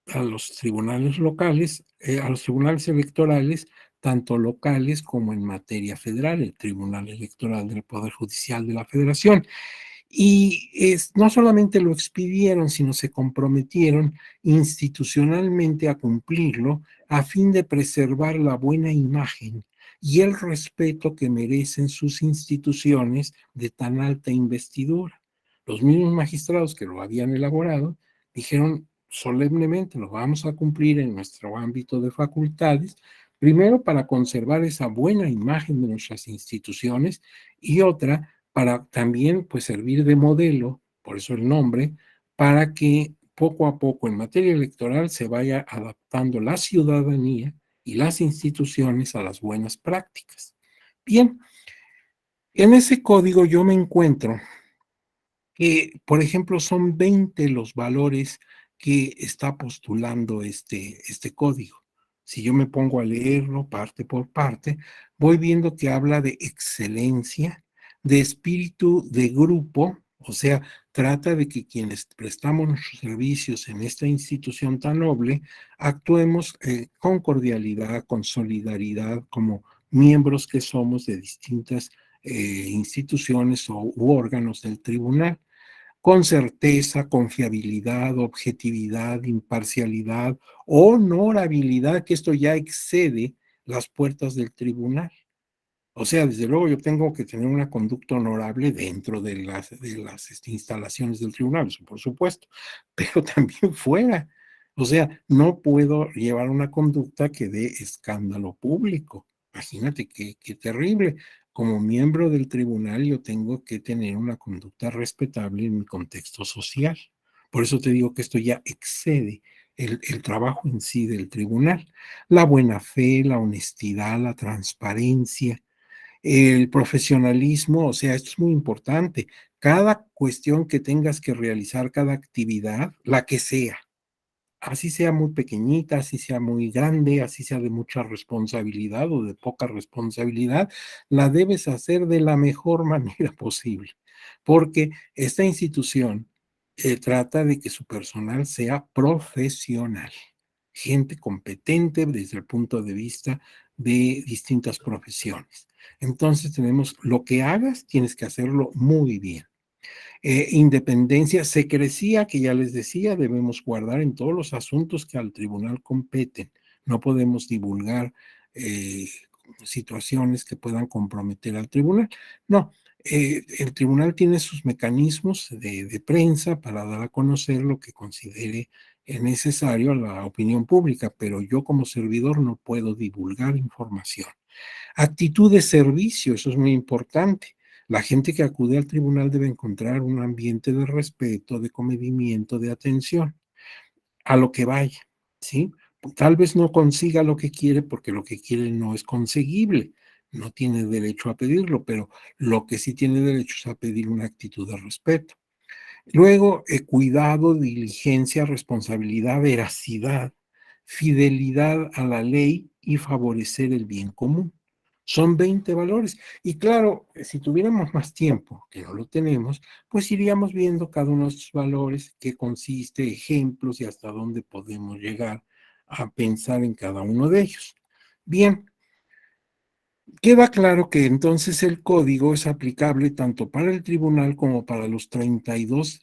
a los tribunales locales, a los tribunales electorales, tanto locales como en materia federal, el Tribunal Electoral del Poder Judicial de la Federación. Y no solamente lo expidieron, sino se comprometieron institucionalmente a cumplirlo a fin de preservar la buena imagen y el respeto que merecen sus instituciones de tan alta investidura. Los mismos magistrados que lo habían elaborado dijeron solemnemente, lo vamos a cumplir en nuestro ámbito de facultades, primero para conservar esa buena imagen de nuestras instituciones y otra para también pues servir de modelo, por eso el nombre, para que poco a poco en materia electoral se vaya adaptando la ciudadanía y las instituciones a las buenas prácticas. Bien, en ese código yo me encuentro que, por ejemplo, son 20 los valores que está postulando este código. Si yo me pongo a leerlo parte por parte, voy viendo que habla de excelencia, de espíritu de grupo, o sea, trata de que quienes prestamos nuestros servicios en esta institución tan noble, actuemos con cordialidad, con solidaridad, como miembros que somos de distintas instituciones u órganos del tribunal con certeza, confiabilidad, objetividad, imparcialidad, honorabilidad, que esto ya excede las puertas del tribunal. O sea, desde luego yo tengo que tener una conducta honorable dentro de las instalaciones del tribunal, eso por supuesto, pero también fuera. O sea, no puedo llevar una conducta que dé escándalo público. Imagínate qué terrible. Como miembro del tribunal yo tengo que tener una conducta respetable en mi contexto social. Por eso te digo que esto ya excede el trabajo en sí del tribunal. La buena fe, la honestidad, la transparencia, el profesionalismo, o sea, esto es muy importante. Cada cuestión que tengas que realizar, cada actividad, la que sea, así sea muy pequeñita, así sea muy grande, así sea de mucha responsabilidad o de poca responsabilidad, la debes hacer de la mejor manera posible, porque esta institución trata de que su personal sea profesional, gente competente desde el punto de vista de distintas profesiones. Entonces tenemos, lo que hagas, tienes que hacerlo muy bien. Independencia, secrecía, que ya les decía, debemos guardar en todos los asuntos que al tribunal competen. No podemos divulgar eh, situaciones que puedan comprometer al tribunal. No, el tribunal tiene sus mecanismos de prensa para dar a conocer lo que considere necesario a la opinión pública, pero yo como servidor no puedo divulgar información. Actitud de servicio, eso es muy importante. La gente que acude al tribunal debe encontrar un ambiente de respeto, de comedimiento, de atención a lo que vaya, ¿sí? Tal vez no consiga lo que quiere porque lo que quiere no es conseguible, no tiene derecho a pedirlo, pero lo que sí tiene derecho es a pedir una actitud de respeto. Luego, cuidado, diligencia, responsabilidad, veracidad, fidelidad a la ley y favorecer el bien común. Son 20 valores. Y claro, si tuviéramos más tiempo, que no lo tenemos, pues iríamos viendo cada uno de estos valores, qué consiste, ejemplos y hasta dónde podemos llegar a pensar en cada uno de ellos. Bien, queda claro que entonces el código es aplicable tanto para el tribunal como para los 32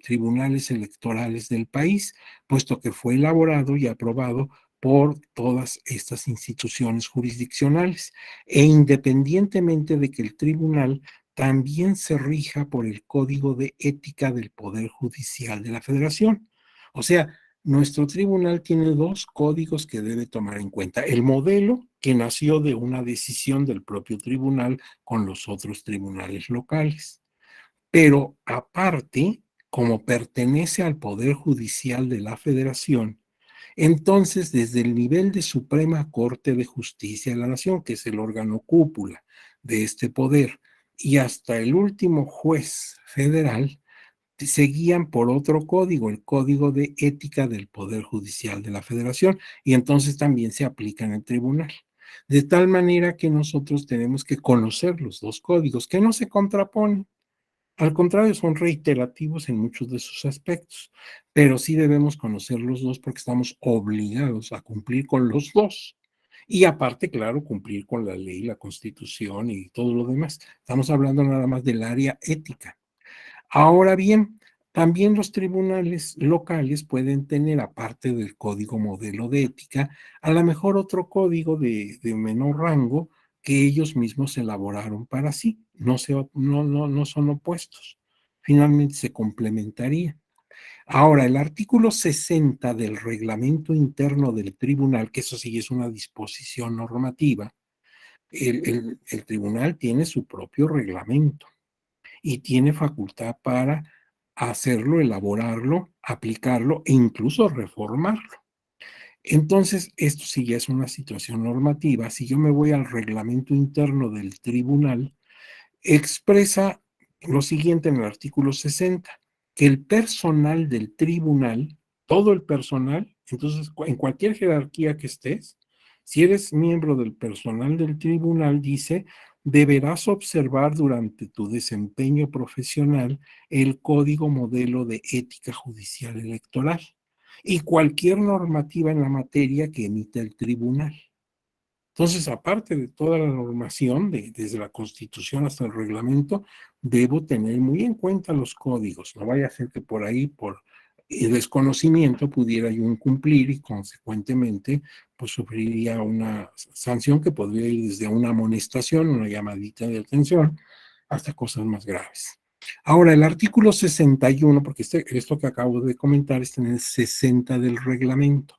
tribunales electorales del país, puesto que fue elaborado y aprobado por todas estas instituciones jurisdiccionales, e independientemente de que el tribunal también se rija por el Código de Ética del Poder Judicial de la Federación. O sea, nuestro tribunal tiene dos códigos que debe tomar en cuenta. El modelo, que nació de una decisión del propio tribunal con los otros tribunales locales. Pero aparte, como pertenece al Poder Judicial de la Federación, entonces desde el nivel de Suprema Corte de Justicia de la Nación, que es el órgano cúpula de este poder, y hasta el último juez federal, seguían por otro código, el Código de Ética del Poder Judicial de la Federación, y entonces también se aplica en el tribunal. De tal manera que nosotros tenemos que conocer los dos códigos, que no se contraponen. Al contrario, son reiterativos en muchos de sus aspectos, pero sí debemos conocer los dos porque estamos obligados a cumplir con los dos. Y aparte, claro, cumplir con la ley, la constitución y todo lo demás. Estamos hablando nada más del área ética. Ahora bien, también los tribunales locales pueden tener, aparte del código modelo de ética, a lo mejor otro código de menor rango que ellos mismos elaboraron para sí. No son opuestos. Finalmente se complementaría. Ahora, el artículo 60 del reglamento interno del tribunal, que eso sí es una disposición normativa, el tribunal tiene su propio reglamento y tiene facultad para hacerlo, elaborarlo, aplicarlo e incluso reformarlo. Entonces, esto sí ya es una situación normativa. Si yo me voy al reglamento interno del tribunal, expresa lo siguiente en el artículo 60, que el personal del tribunal, todo el personal, entonces en cualquier jerarquía que estés, si eres miembro del personal del tribunal, dice, deberás observar durante tu desempeño profesional el Código Modelo de Ética Judicial Electoral y cualquier normativa en la materia que emita el tribunal. Entonces, aparte de toda la normación, desde la Constitución hasta el reglamento, debo tener muy en cuenta los códigos. No vaya a ser que por ahí, por desconocimiento, pudiera yo incumplir y consecuentemente, pues sufriría una sanción que podría ir desde una amonestación, una llamadita de atención, hasta cosas más graves. Ahora, el artículo 61, porque esto que acabo de comentar está en el 60 del reglamento.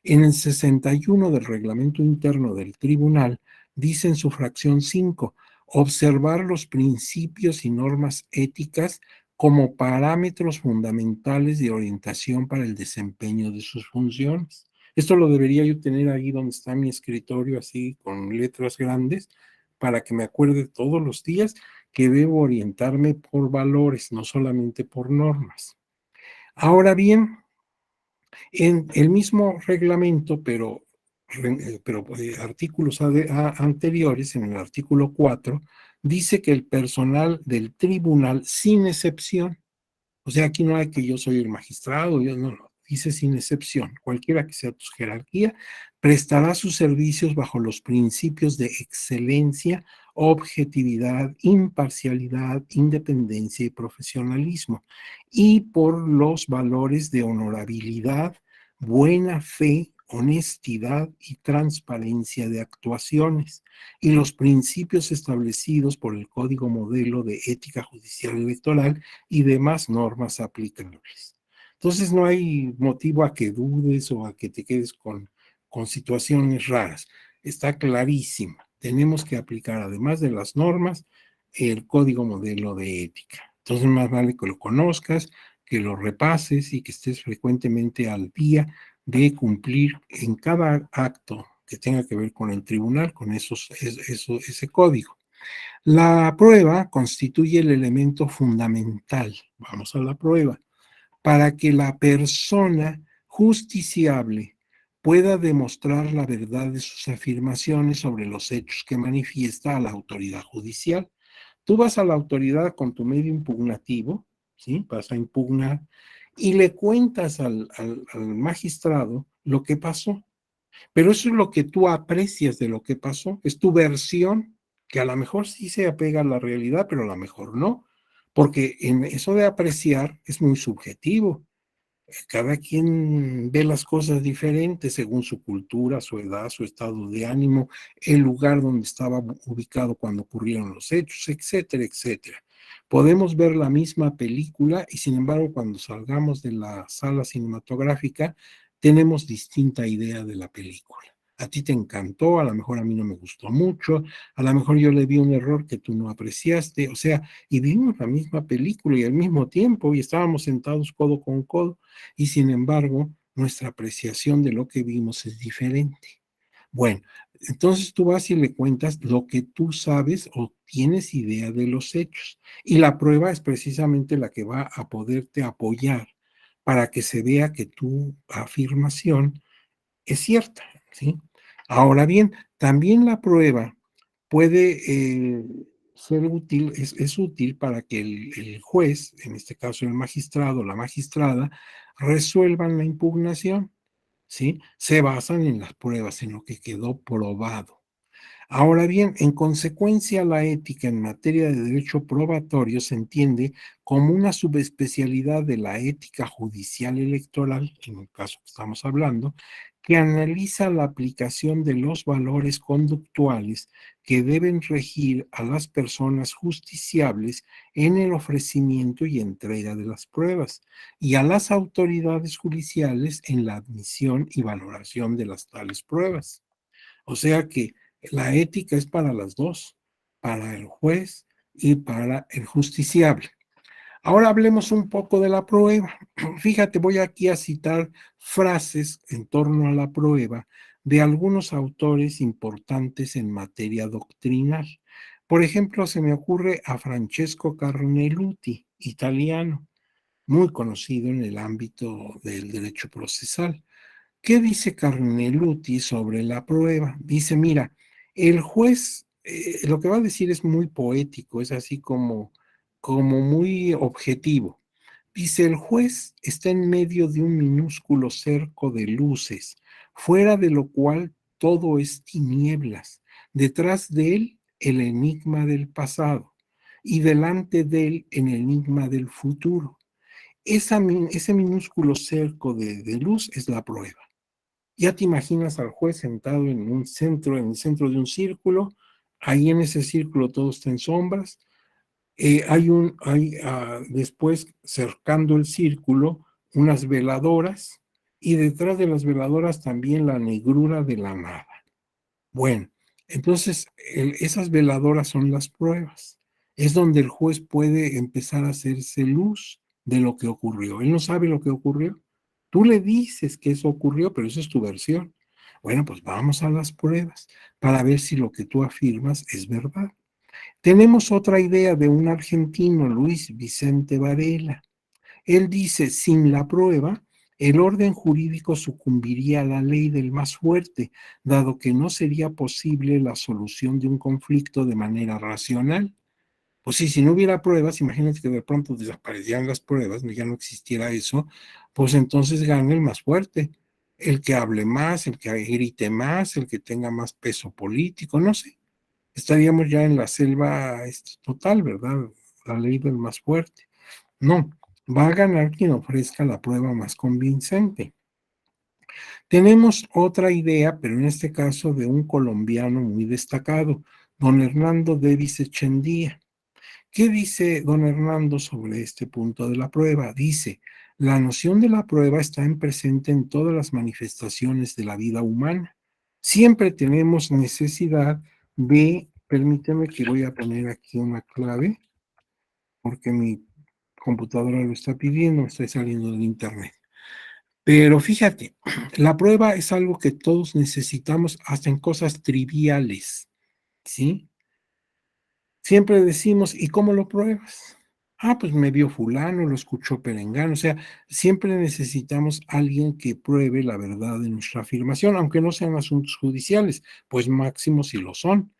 En el 61 del reglamento interno del tribunal, dice en su fracción 5, observar los principios y normas éticas como parámetros fundamentales de orientación para el desempeño de sus funciones. Esto lo debería yo tener ahí donde está mi escritorio, así con letras grandes, para que me acuerde todos los días que debo orientarme por valores, no solamente por normas. Ahora bien, en el mismo reglamento, pero artículos anteriores, en el artículo 4, dice que el personal del tribunal, sin excepción, o sea, aquí no hay que yo soy el magistrado, yo no, dice sin excepción, cualquiera que sea tu jerarquía, prestará sus servicios bajo los principios de excelencia, objetividad, imparcialidad, independencia y profesionalismo, y por los valores de honorabilidad, buena fe, honestidad y transparencia de actuaciones, y los principios establecidos por el Código Modelo de Ética Judicial Electoral y demás normas aplicables. Entonces no hay motivo a que dudes o a que te quedes con situaciones raras. Está clarísimo. Tenemos que aplicar, además de las normas, el código modelo de ética. Entonces más vale que lo conozcas, que lo repases y que estés frecuentemente al día de cumplir en cada acto que tenga que ver con el tribunal, con ese código. La prueba constituye el elemento fundamental, vamos a la prueba, para que la persona justiciable pueda demostrar la verdad de sus afirmaciones sobre los hechos que manifiesta a la autoridad judicial. Tú vas a la autoridad con tu medio impugnativo, ¿sí? Vas a impugnar y le cuentas al magistrado lo que pasó. Pero eso es lo que tú aprecias de lo que pasó, es tu versión, que a lo mejor sí se apega a la realidad, pero a lo mejor no, porque en eso de apreciar es muy subjetivo. Cada quien ve las cosas diferentes según su cultura, su edad, su estado de ánimo, el lugar donde estaba ubicado cuando ocurrieron los hechos, etcétera, etcétera. Podemos ver la misma película y sin embargo cuando salgamos de la sala cinematográfica tenemos distinta idea de la película. A ti te encantó, a lo mejor a mí no me gustó mucho, a lo mejor yo le vi un error que tú no apreciaste, o sea, y vimos la misma película y al mismo tiempo y estábamos sentados codo con codo y sin embargo nuestra apreciación de lo que vimos es diferente. Bueno, entonces tú vas y le cuentas lo que tú sabes o tienes idea de los hechos y la prueba es precisamente la que va a poderte apoyar para que se vea que tu afirmación es cierta, ¿sí? Ahora bien, también la prueba puede ser útil, es útil para que el juez, en este caso el magistrado o la magistrada, resuelvan la impugnación, ¿sí? Se basan en las pruebas, en lo que quedó probado. Ahora bien, en consecuencia, la ética en materia de derecho probatorio se entiende como una subespecialidad de la ética judicial electoral, en el caso que estamos hablando, que analiza la aplicación de los valores conductuales que deben regir a las personas justiciables en el ofrecimiento y entrega de las pruebas y a las autoridades judiciales en la admisión y valoración de las tales pruebas. O sea que la ética es para las dos, para el juez y para el justiciable. Ahora hablemos un poco de la prueba. Fíjate, voy aquí a citar frases en torno a la prueba de algunos autores importantes en materia doctrinal. Por ejemplo, se me ocurre a Francesco Carneluti, italiano, muy conocido en el ámbito del derecho procesal. ¿Qué dice Carneluti sobre la prueba? Dice, mira, el juez, lo que va a decir es muy poético, es así como muy objetivo. Dice, el juez está en medio de un minúsculo cerco de luces, fuera de lo cual todo es tinieblas. Detrás de él, el enigma del pasado y delante de él, el enigma del futuro. Ese minúsculo cerco de luz es la prueba. Ya te imaginas al juez sentado en el centro de un círculo, ahí en ese círculo todo está en sombras, después cercando el círculo unas veladoras y detrás de las veladoras también la negrura de la nada. Bueno, entonces esas veladoras son las pruebas. Es donde el juez puede empezar a hacerse luz de lo que ocurrió. Él no sabe lo que ocurrió. Tú le dices que eso ocurrió, pero esa es tu versión. Bueno, pues vamos a las pruebas para ver si lo que tú afirmas es verdad. Tenemos otra idea de un argentino, Luis Vicente Varela. Él dice, sin la prueba, el orden jurídico sucumbiría a la ley del más fuerte, dado que no sería posible la solución de un conflicto de manera racional. Pues sí, si no hubiera pruebas, imagínate que de pronto desaparecieran las pruebas, ya no existiera eso, pues entonces gana el más fuerte, el que hable más, el que grite más, el que tenga más peso político, no sé. Estaríamos ya en la selva total, ¿verdad? La ley del más fuerte. No, va a ganar quien ofrezca la prueba más convincente. Tenemos otra idea, pero en este caso de un colombiano muy destacado, don Hernando Davis Echendía. ¿Qué dice don Hernando sobre este punto de la prueba? Dice, la noción de la prueba está presente en todas las manifestaciones de la vida humana. Siempre tenemos necesidad de, permíteme que voy a poner aquí una clave, porque mi computadora lo está pidiendo, me estoy saliendo del internet. Pero fíjate, la prueba es algo que todos necesitamos hasta en cosas triviales, ¿sí? Siempre decimos: "¿Y cómo lo pruebas?". "Ah, pues me vio fulano, lo escuchó perengano", o sea, siempre necesitamos alguien que pruebe la verdad de nuestra afirmación, aunque no sean asuntos judiciales, pues máximo si lo son.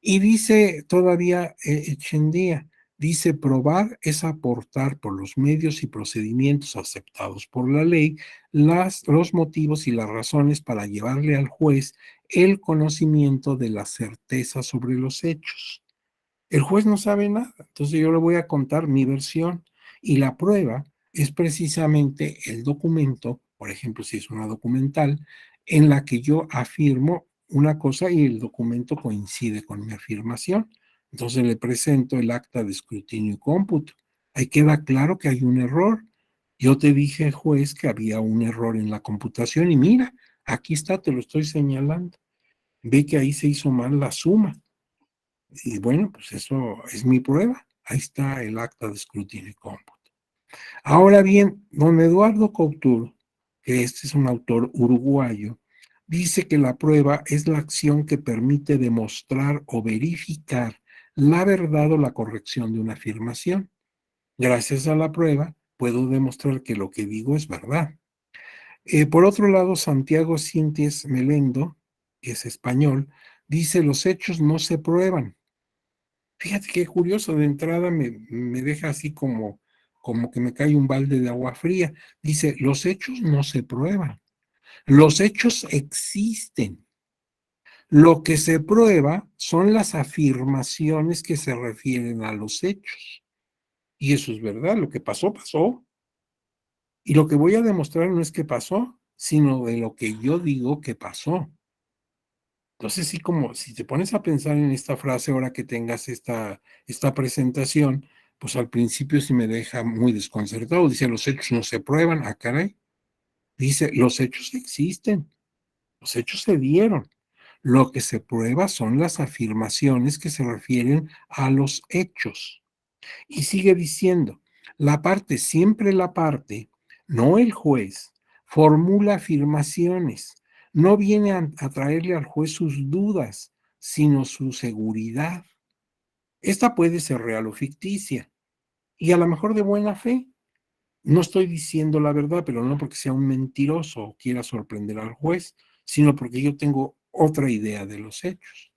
Y dice todavía, Echendía, dice: "Probar es aportar por los medios y procedimientos aceptados por la ley, los motivos y las razones para llevarle al juez el conocimiento de la certeza sobre los hechos". El juez no sabe nada, entonces yo le voy a contar mi versión y la prueba es precisamente el documento, por ejemplo, si es una documental, en la que yo afirmo una cosa y el documento coincide con mi afirmación. Entonces le presento el acta de escrutinio y cómputo. Ahí queda claro que hay un error. Yo te dije, juez, que había un error en la computación y mira, aquí está, te lo estoy señalando. Ve que ahí se hizo mal la suma. Y bueno, pues eso es mi prueba. Ahí está el acta de escrutinio y cómputo. Ahora bien, don Eduardo Couture, que este es un autor uruguayo, dice que la prueba es la acción que permite demostrar o verificar la verdad o la corrección de una afirmación. Gracias a la prueba, puedo demostrar que lo que digo es verdad. Por otro lado, Santiago Cinties Melendo, que es español, dice: los hechos no se prueban. Fíjate qué curioso, de entrada me deja así como que me cae un balde de agua fría. Dice: los hechos no se prueban, los hechos existen. Lo que se prueba son las afirmaciones que se refieren a los hechos. Y eso es verdad, lo que pasó, pasó. Y lo que voy a demostrar no es que pasó, sino de lo que yo digo que pasó. Entonces, sí, como si te pones a pensar en esta frase ahora que tengas esta presentación, pues al principio sí me deja muy desconcertado. Dice: los hechos no se prueban. Ah, caray. Dice: los hechos existen, los hechos se dieron. Lo que se prueba son las afirmaciones que se refieren a los hechos. Y sigue diciendo: siempre la parte, no el juez, formula afirmaciones, no viene a traerle al juez sus dudas, sino su seguridad. Esta puede ser real o ficticia, y a lo mejor de buena fe. No estoy diciendo la verdad, pero no porque sea un mentiroso o quiera sorprender al juez, sino porque yo tengo otra idea de los hechos.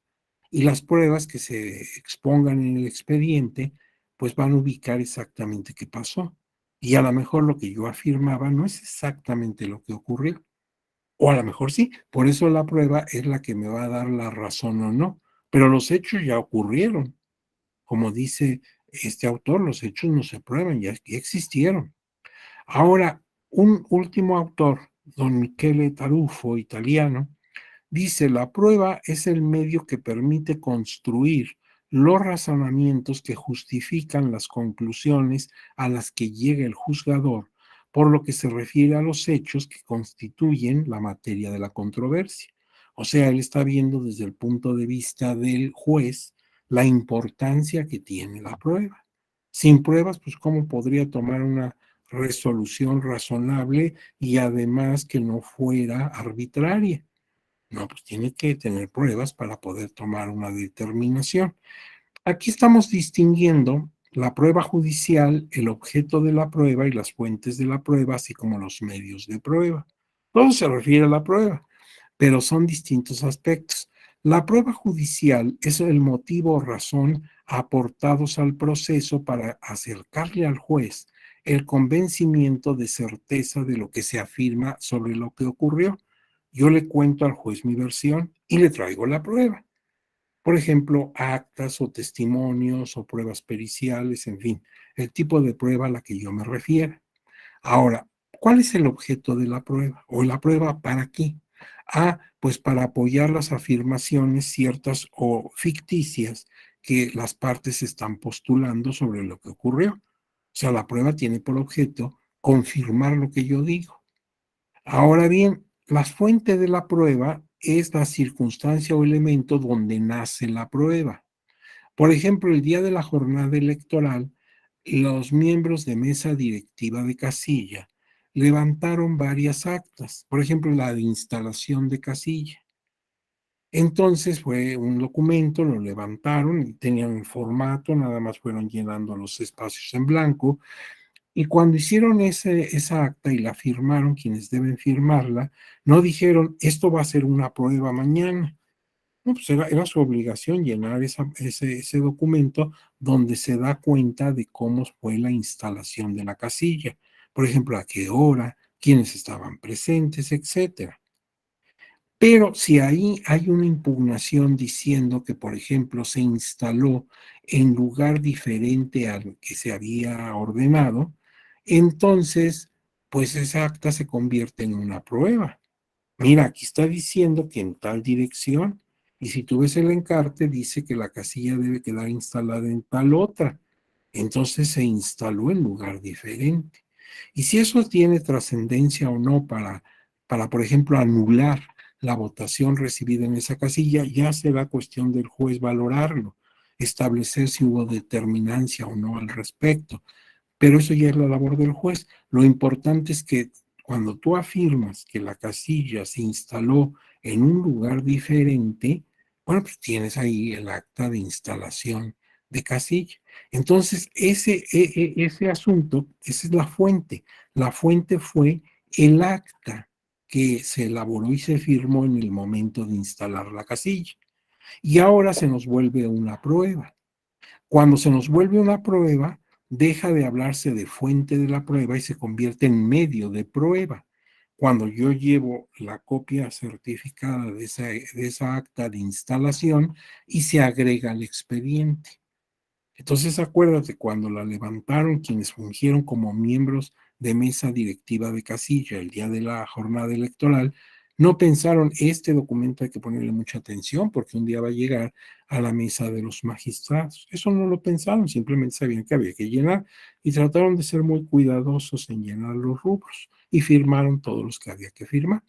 Y las pruebas que se expongan en el expediente, pues van a ubicar exactamente qué pasó. Y a lo mejor lo que yo afirmaba no es exactamente lo que ocurrió. O a lo mejor sí, por eso la prueba es la que me va a dar la razón o no. Pero los hechos ya ocurrieron. Como dice este autor, los hechos no se prueban, ya existieron. Ahora, un último autor, don Michele Tarufo, italiano, dice: la prueba es el medio que permite construir los razonamientos que justifican las conclusiones a las que llega el juzgador, por lo que se refiere a los hechos que constituyen la materia de la controversia. O sea, él está viendo desde el punto de vista del juez la importancia que tiene la prueba. Sin pruebas, pues, ¿cómo podría tomar una resolución razonable y además que no fuera arbitraria? No, pues tiene que tener pruebas para poder tomar una determinación. Aquí estamos distinguiendo la prueba judicial, el objeto de la prueba y las fuentes de la prueba, así como los medios de prueba. Todo se refiere a la prueba, pero son distintos aspectos. La prueba judicial es el motivo o razón aportados al proceso para acercarle al juez el convencimiento de certeza de lo que se afirma sobre lo que ocurrió. Yo le cuento al juez mi versión y le traigo la prueba. Por ejemplo, actas o testimonios o pruebas periciales, en fin, el tipo de prueba a la que yo me refiero. Ahora, ¿cuál es el objeto de la prueba? ¿O la prueba para qué? Ah, pues para apoyar las afirmaciones ciertas o ficticias que las partes están postulando sobre lo que ocurrió. O sea, la prueba tiene por objeto confirmar lo que yo digo. Ahora bien, la fuente de la prueba es la circunstancia o elemento donde nace la prueba. Por ejemplo, el día de la jornada electoral, los miembros de mesa directiva de casilla levantaron varias actas, por ejemplo, la de instalación de casilla. Entonces fue un documento, lo levantaron y tenían un formato, nada más fueron llenando los espacios en blanco. Y cuando hicieron esa acta y la firmaron quienes deben firmarla, no dijeron, esto va a ser una prueba mañana. No, pues era su obligación llenar ese documento donde se da cuenta de cómo fue la instalación de la casilla. Por ejemplo, a qué hora, quiénes estaban presentes, etcétera. Pero si ahí hay una impugnación diciendo que, por ejemplo, se instaló en lugar diferente al que se había ordenado, entonces, pues esa acta se convierte en una prueba. Mira, aquí está diciendo que en tal dirección, y si tú ves el encarte, dice que la casilla debe quedar instalada en tal otra. Entonces se instaló en lugar diferente. Y si eso tiene trascendencia o no para, por ejemplo, anular la votación recibida en esa casilla, ya será cuestión del juez valorarlo, establecer si hubo determinancia o no al respecto. Pero eso ya es la labor del juez. Lo importante es que cuando tú afirmas que la casilla se instaló en un lugar diferente, bueno, pues tienes ahí el acta de instalación de casilla. Entonces, ese asunto, esa es la fuente. La fuente fue el acta que se elaboró y se firmó en el momento de instalar la casilla. Y ahora se nos vuelve una prueba. Cuando se nos vuelve una prueba, deja de hablarse de fuente de la prueba y se convierte en medio de prueba. Cuando yo llevo la copia certificada de esa acta de instalación y se agrega al expediente. Entonces, acuérdate, cuando la levantaron quienes fungieron como miembros de mesa directiva de casilla el día de la jornada electoral, no pensaron, este documento hay que ponerle mucha atención porque un día va a llegar a la mesa de los magistrados. Eso no lo pensaron, simplemente sabían que había que llenar y trataron de ser muy cuidadosos en llenar los rubros y firmaron todos los que había que firmar.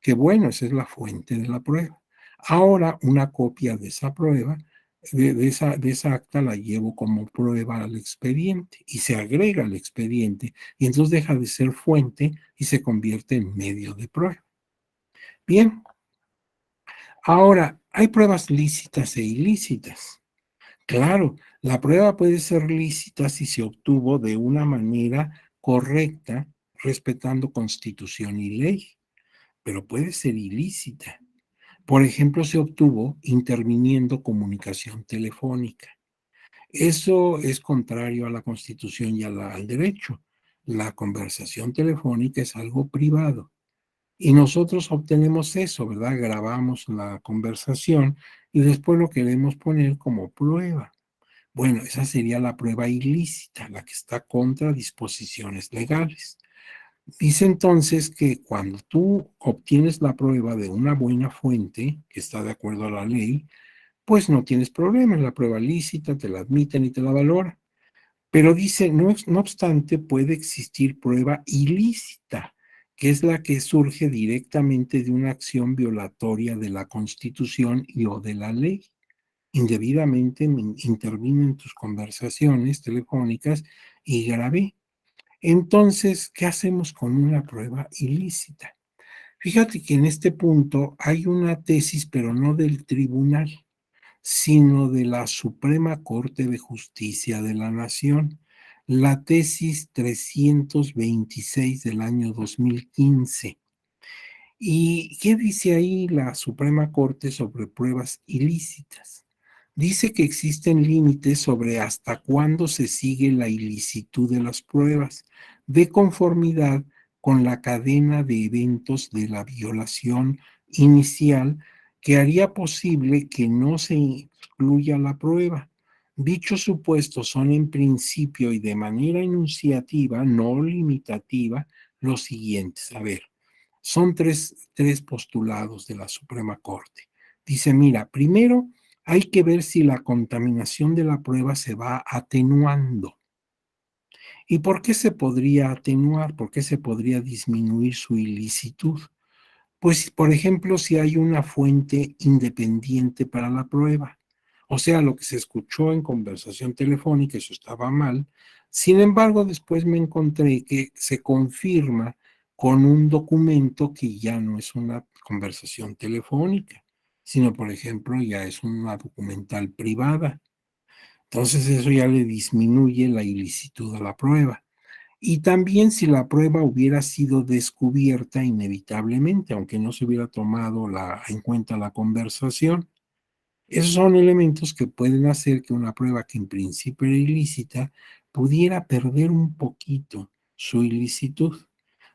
Que bueno, esa es la fuente de la prueba. Ahora una copia de esa prueba, de esa acta la llevo como prueba al expediente y se agrega al expediente y entonces deja de ser fuente y se convierte en medio de prueba. Bien, ahora hay pruebas lícitas e ilícitas. Claro, la prueba puede ser lícita si se obtuvo de una manera correcta, respetando constitución y ley, pero puede ser ilícita. Por ejemplo, se obtuvo interviniendo comunicación telefónica. Eso es contrario a la Constitución y al derecho. La conversación telefónica es algo privado. Y nosotros obtenemos eso, ¿verdad? Grabamos la conversación y después lo queremos poner como prueba. Bueno, esa sería la prueba ilícita, la que está contra disposiciones legales. Dice entonces que cuando tú obtienes la prueba de una buena fuente, que está de acuerdo a la ley, pues no tienes problema, es la prueba lícita, te la admiten y te la valoran. Pero dice, no obstante, puede existir prueba ilícita, que es la que surge directamente de una acción violatoria de la Constitución y o de la ley. Indebidamente intervino en tus conversaciones telefónicas y grabé. Entonces, ¿qué hacemos con una prueba ilícita? Fíjate que en este punto hay una tesis, pero no del tribunal, sino de la Suprema Corte de Justicia de la Nación, la tesis 326 del año 2015. ¿Y qué dice ahí la Suprema Corte sobre pruebas ilícitas? Dice que existen límites sobre hasta cuándo se sigue la ilicitud de las pruebas, de conformidad con la cadena de eventos de la violación inicial que haría posible que no se excluya la prueba. Dichos supuestos son en principio y de manera enunciativa, no limitativa, los siguientes. A ver, son tres postulados de la Suprema Corte. Dice, mira, primero hay que ver si la contaminación de la prueba se va atenuando. ¿Y por qué se podría atenuar? ¿Por qué se podría disminuir su ilicitud? Pues, por ejemplo, si hay una fuente independiente para la prueba. O sea, lo que se escuchó en conversación telefónica, eso estaba mal. Sin embargo, después me encontré que se confirma con un documento que ya no es una conversación telefónica, sino, por ejemplo, ya es una documental privada. Entonces eso ya le disminuye la ilicitud a la prueba. Y también si la prueba hubiera sido descubierta inevitablemente, aunque no se hubiera tomado en cuenta la conversación. Esos son elementos que pueden hacer que una prueba que en principio era ilícita pudiera perder un poquito su ilicitud.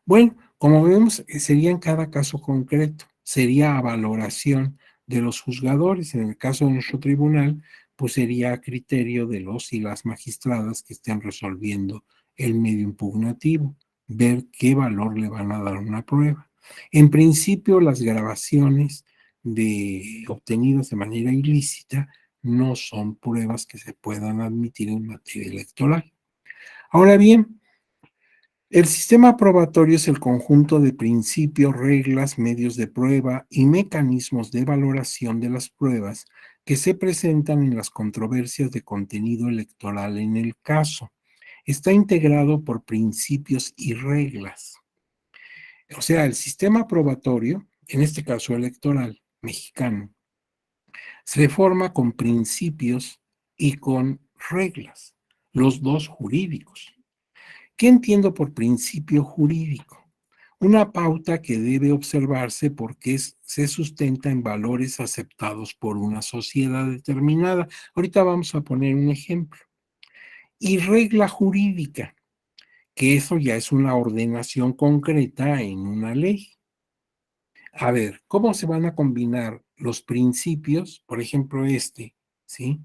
Bueno, como vemos, sería en cada caso concreto, sería a valoración de los juzgadores. En el caso de nuestro tribunal, pues sería a criterio de los y las magistradas que estén resolviendo el medio impugnativo, ver qué valor le van a dar a una prueba. En principio, las grabaciones obtenidas de manera ilícita no son pruebas que se puedan admitir en materia electoral. Ahora bien, el sistema probatorio es el conjunto de principios, reglas, medios de prueba y mecanismos de valoración de las pruebas que se presentan en las controversias de contenido electoral en el caso. Está integrado por principios y reglas. O sea, el sistema probatorio, en este caso electoral mexicano, se forma con principios y con reglas, los dos jurídicos. ¿Qué entiendo por principio jurídico? Una pauta que debe observarse porque se sustenta en valores aceptados por una sociedad determinada. Ahorita vamos a poner un ejemplo. Y regla jurídica, que eso ya es una ordenación concreta en una ley. A ver, ¿cómo se van a combinar los principios, por ejemplo ¿sí?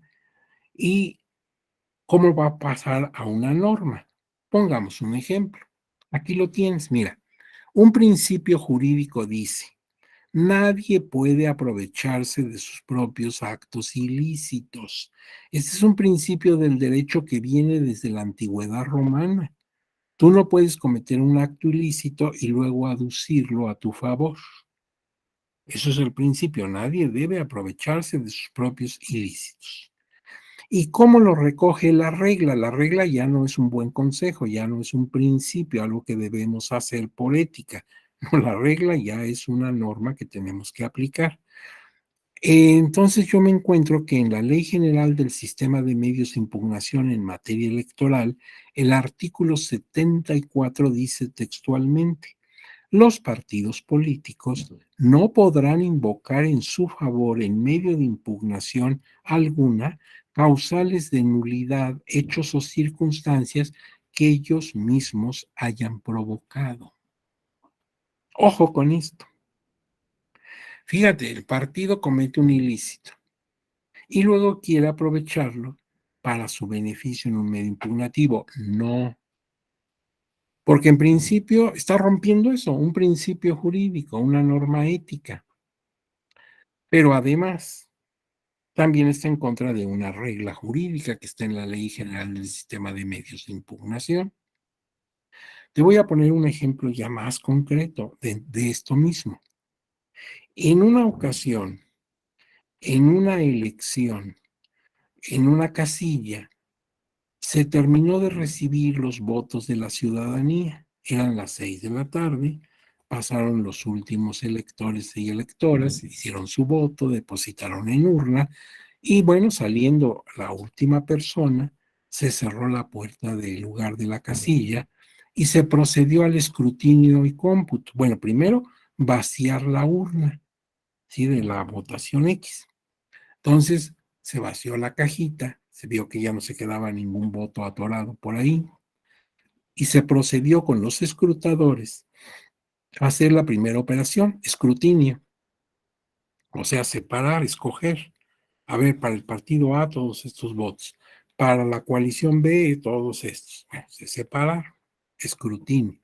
Y cómo va a pasar a una norma. Pongamos un ejemplo. Aquí lo tienes, mira. Un principio jurídico dice, nadie puede aprovecharse de sus propios actos ilícitos. Este es un principio del derecho que viene desde la antigüedad romana. Tú no puedes cometer un acto ilícito y luego aducirlo a tu favor. Eso es el principio. Nadie debe aprovecharse de sus propios ilícitos. ¿Y cómo lo recoge la regla? La regla ya no es un buen consejo, ya no es un principio, algo que debemos hacer por ética. No, la regla ya es una norma que tenemos que aplicar. Entonces yo me encuentro que en la Ley General del Sistema de Medios de Impugnación en materia electoral, el artículo 74 dice textualmente, los partidos políticos no podrán invocar en su favor en medio de impugnación alguna causales de nulidad, hechos o circunstancias que ellos mismos hayan provocado. Ojo con esto. Fíjate, el partido comete un ilícito y luego quiere aprovecharlo para su beneficio en un medio impugnativo. No, porque en principio está rompiendo eso, un principio jurídico, una norma ética. Pero además, también está en contra de una regla jurídica que está en la Ley General del Sistema de Medios de Impugnación. Te voy a poner un ejemplo ya más concreto de esto mismo. En una ocasión, en una elección, en una casilla, se terminó de recibir los votos de la ciudadanía. Eran las 6 de la tarde, pasaron los últimos electores y electoras, hicieron su voto, depositaron en urna y bueno, saliendo la última persona, se cerró la puerta del lugar de la casilla y se procedió al escrutinio y cómputo. Bueno, primero vaciar la urna, ¿sí? De la votación X. Entonces se vació la cajita, se vio que ya no se quedaba ningún voto atorado por ahí y se procedió con los escrutadores a hacer la primera operación, escrutinio, o sea, separar, escoger. A ver, para el partido A todos estos votos, para la coalición B todos estos. Bueno, se separaron, escrutinio.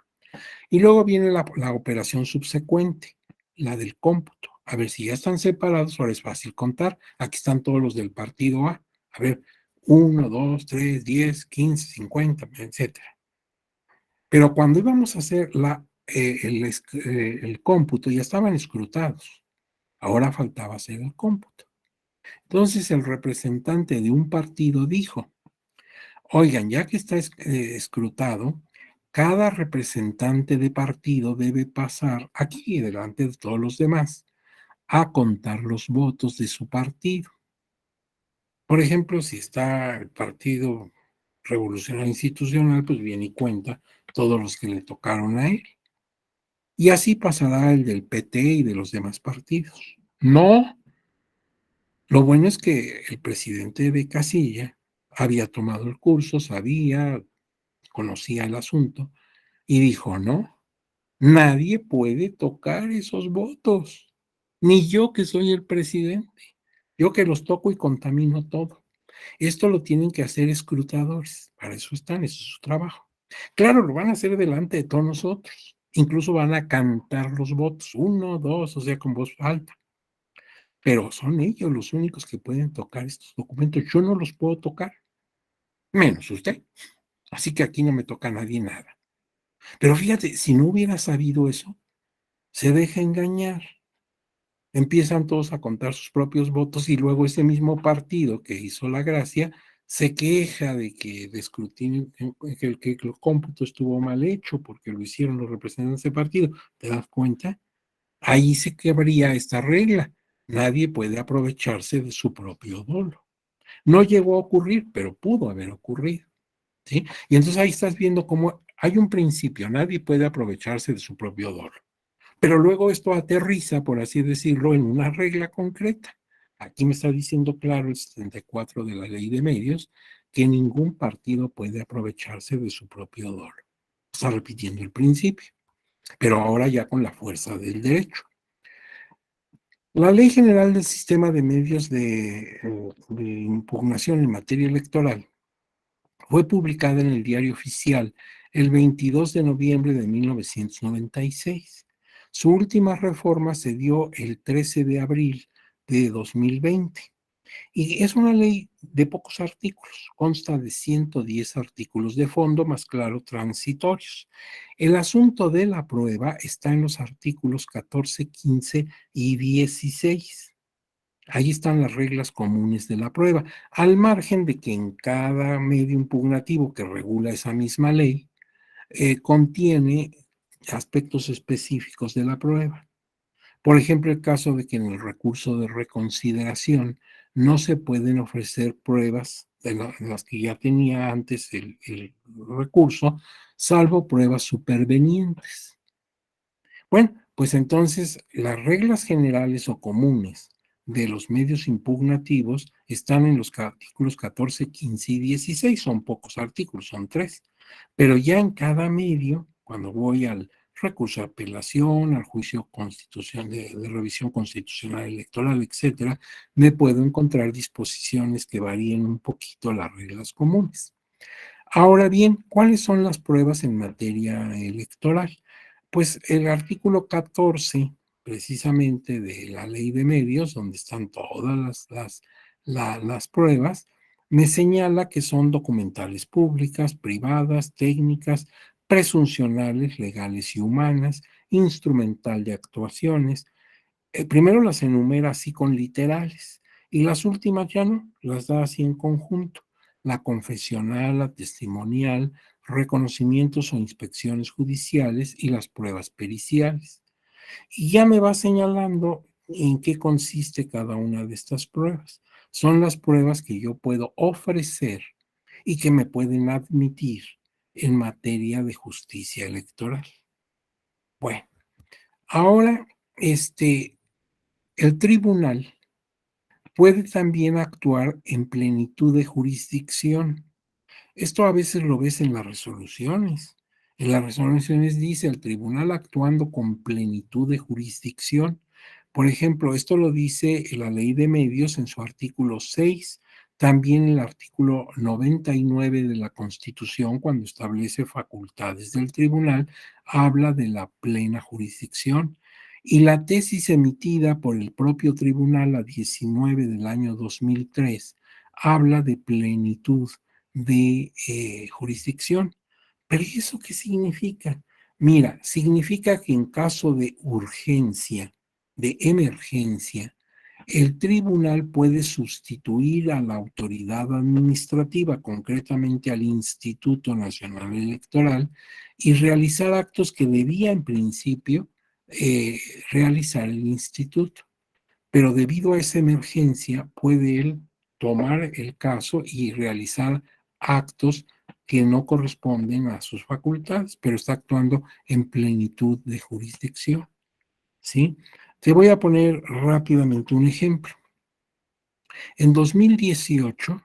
Y luego viene la operación subsecuente, la del cómputo. A ver, si ya están separados, ahora es fácil contar. Aquí están todos los del partido A. A ver, 1, 2, 3, 10, 15, 50, etcétera. Pero cuando íbamos a hacer el cómputo, ya estaban escrutados. Ahora faltaba hacer el cómputo. Entonces el representante de un partido dijo, oigan, ya que está escrutado, cada representante de partido debe pasar aquí delante de todos los demás a contar los votos de su partido. Por ejemplo, si está el Partido Revolucionario Institucional, pues viene y cuenta todos los que le tocaron a él. Y así pasará el del PT y de los demás partidos. No, lo bueno es que el presidente de Casilla había tomado el curso, sabía, conocía el asunto y dijo, no, nadie puede tocar esos votos, ni yo que soy el presidente, yo que los toco y contamino todo. Esto lo tienen que hacer escrutadores, para eso están, eso es su trabajo. Claro, lo van a hacer delante de todos nosotros, incluso van a cantar los votos, uno, dos, o sea, con voz alta, pero son ellos los únicos que pueden tocar estos documentos, yo no los puedo tocar, menos usted, así que aquí no me toca a nadie nada. Pero fíjate, si no hubiera sabido eso, se deja engañar. Empiezan todos a contar sus propios votos y luego ese mismo partido que hizo la gracia se queja de que el escrutinio, que el cómputo estuvo mal hecho porque lo hicieron los representantes del partido. ¿Te das cuenta? Ahí se quebraría esta regla. Nadie puede aprovecharse de su propio dolo. No llegó a ocurrir, pero pudo haber ocurrido. ¿Sí? Y entonces ahí estás viendo cómo hay un principio, nadie puede aprovecharse de su propio dolo. Pero luego esto aterriza, por así decirlo, en una regla concreta. Aquí me está diciendo claro el 74 de la Ley de Medios que ningún partido puede aprovecharse de su propio dolo. Está repitiendo el principio, pero ahora ya con la fuerza del derecho. La Ley General del Sistema de Medios de Impugnación en materia electoral fue publicada en el Diario Oficial el 22 de noviembre de 1996. Su última reforma se dio el 13 de abril de 2020 y es una ley de pocos artículos, consta de 110 artículos de fondo, más claro, transitorios. El asunto de la prueba está en los artículos 14, 15 y 16. Ahí están las reglas comunes de la prueba, al margen de que en cada medio impugnativo que regula esa misma ley, contiene aspectos específicos de la prueba. Por ejemplo, el caso de que en el recurso de reconsideración no se pueden ofrecer pruebas de las que ya tenía antes el recurso, salvo pruebas supervenientes. Bueno, pues entonces las reglas generales o comunes de los medios impugnativos están en los artículos 14, 15 y 16. Son pocos artículos, son tres. Pero ya en cada medio, cuando voy al recurso de apelación, al juicio constitucional de revisión constitucional electoral, etcétera, me puedo encontrar disposiciones que varíen un poquito las reglas comunes. Ahora bien, ¿cuáles son las pruebas en materia electoral? Pues el artículo 14, precisamente de la Ley de Medios, donde están todas las pruebas, me señala que son documentales públicas, privadas, técnicas, presuncionales, legales y humanas, instrumental de actuaciones. Primero las enumera así con literales y las últimas ya no, las da así en conjunto. La confesional, la testimonial, reconocimientos o inspecciones judiciales y las pruebas periciales. Y ya me va señalando en qué consiste cada una de estas pruebas. Son las pruebas que yo puedo ofrecer y que me pueden admitir en materia de justicia electoral. Bueno, ahora, el tribunal puede también actuar en plenitud de jurisdicción. Esto a veces lo ves en las resoluciones. En las resoluciones dice el tribunal actuando con plenitud de jurisdicción. Por ejemplo, esto lo dice la Ley de Medios en su artículo 6, también el artículo 99 de la Constitución, cuando establece facultades del tribunal, habla de la plena jurisdicción. Y la tesis emitida por el propio tribunal a 19 del año 2003 habla de plenitud de jurisdicción. Pero ¿y eso qué significa? Mira, significa que en caso de urgencia, de emergencia, el tribunal puede sustituir a la autoridad administrativa, concretamente al Instituto Nacional Electoral, y realizar actos que debía en principio eh, realizar el instituto. pero debido a esa emergencia puede él tomar el caso y realizar actos que no corresponden a sus facultades, pero está actuando en plenitud de jurisdicción, ¿sí? Te voy a poner rápidamente un ejemplo. En 2018,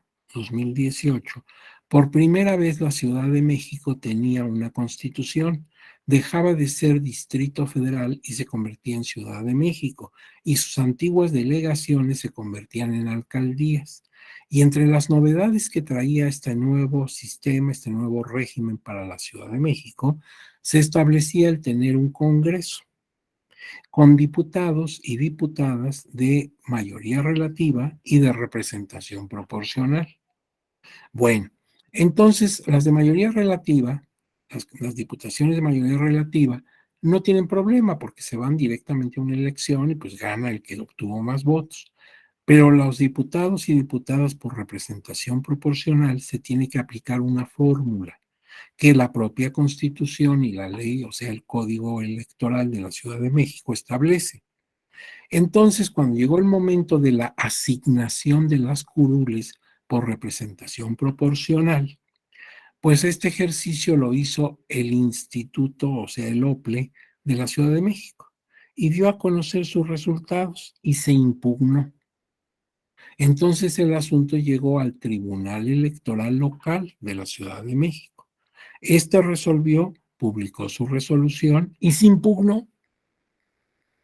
por primera vez la Ciudad de México tenía una constitución, dejaba de ser Distrito Federal y se convertía en Ciudad de México, y sus antiguas delegaciones se convertían en alcaldías. Y entre las novedades que traía este nuevo sistema, este nuevo régimen para la Ciudad de México, se establecía el tener un Congreso con diputados y diputadas de mayoría relativa y de representación proporcional. Bueno, entonces las de mayoría relativa, las diputaciones de mayoría relativa, no tienen problema porque se van directamente a una elección y pues gana el que obtuvo más votos. Pero los diputados y diputadas por representación proporcional se tiene que aplicar una fórmula que la propia Constitución y la ley, o sea, el Código Electoral de la Ciudad de México establece. Entonces, cuando llegó el momento de la asignación de las curules por representación proporcional, pues este ejercicio lo hizo el instituto, o sea, el OPLE de la Ciudad de México, y dio a conocer sus resultados y se impugnó. Entonces el asunto llegó al Tribunal Electoral Local de la Ciudad de México. Este resolvió, publicó su resolución y se impugnó.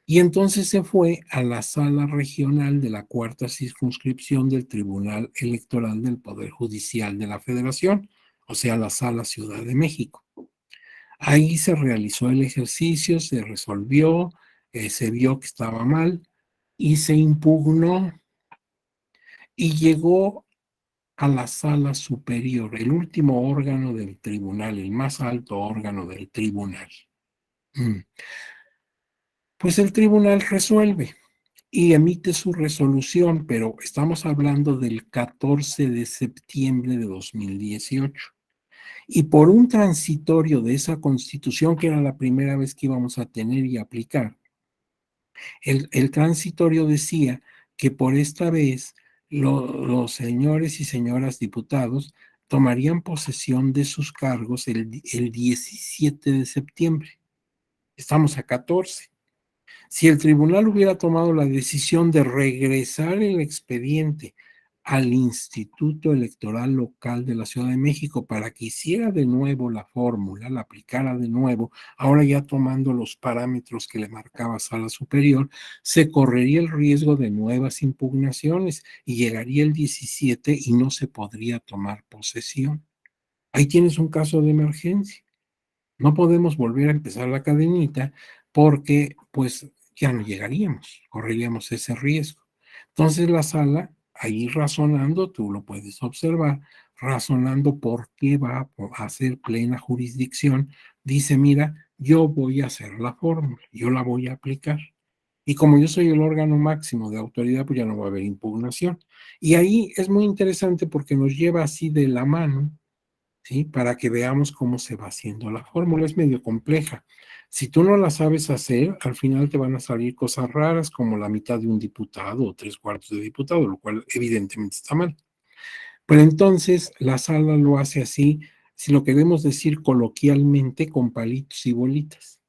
Y entonces se fue a la sala regional de la cuarta circunscripción del Tribunal Electoral del Poder Judicial de la Federación, o sea, la sala Ciudad de México. Ahí se realizó el ejercicio, se resolvió, se vio que estaba mal y se impugnó y llegó a la sala superior, el último órgano del tribunal, el más alto órgano del tribunal. Pues el tribunal resuelve y emite su resolución, pero estamos hablando del 14 de septiembre de 2018. Y por un transitorio de esa constitución, que era la primera vez que íbamos a tener y aplicar, el transitorio decía que por esta vez los señores y señoras diputados tomarían posesión de sus cargos el 17 de septiembre. Estamos a 14. Si el tribunal hubiera tomado la decisión de regresar el expediente al Instituto Electoral Local de la Ciudad de México para que hiciera de nuevo la fórmula, la aplicara de nuevo, ahora ya tomando los parámetros que le marcaba Sala Superior, se correría el riesgo de nuevas impugnaciones y llegaría el 17 y no se podría tomar posesión. Ahí tienes un caso de emergencia. No podemos volver a empezar la cadenita porque pues ya no llegaríamos, correríamos ese riesgo. Entonces la sala, ahí razonando, tú lo puedes observar, razonando por qué va a hacer plena jurisdicción, dice, mira, yo voy a hacer la fórmula, yo la voy a aplicar. Y como yo soy el órgano máximo de autoridad, pues ya no va a haber impugnación. Y ahí es muy interesante porque nos lleva así de la mano, ¿sí? Para que veamos cómo se va haciendo la fórmula. Es medio compleja. Si tú no la sabes hacer, al final te van a salir cosas raras como la mitad de un diputado o tres cuartos de diputado, lo cual evidentemente está mal. Pero entonces la sala lo hace así, si lo queremos decir coloquialmente, con palitos y bolitas,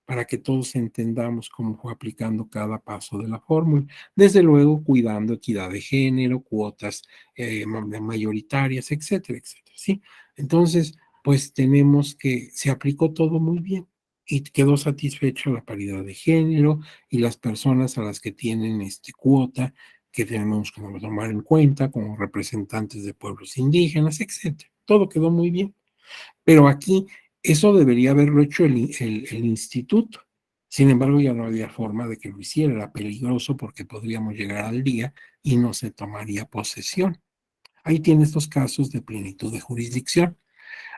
para que todos entendamos cómo fue aplicando cada paso de la fórmula. Desde luego, cuidando equidad de género, cuotas mayoritarias, etcétera, etcétera. ¿Sí? Entonces, pues tenemos que se aplicó todo muy bien y quedó satisfecha la paridad de género y las personas a las que tienen cuota que tenemos que tomar en cuenta como representantes de pueblos indígenas, etcétera. Todo quedó muy bien. Pero aquí eso debería haberlo hecho el instituto. Sin embargo, ya no había forma de que lo hiciera. Era peligroso porque podríamos llegar al día y no se tomaría posesión. Ahí tiene estos casos de plenitud de jurisdicción.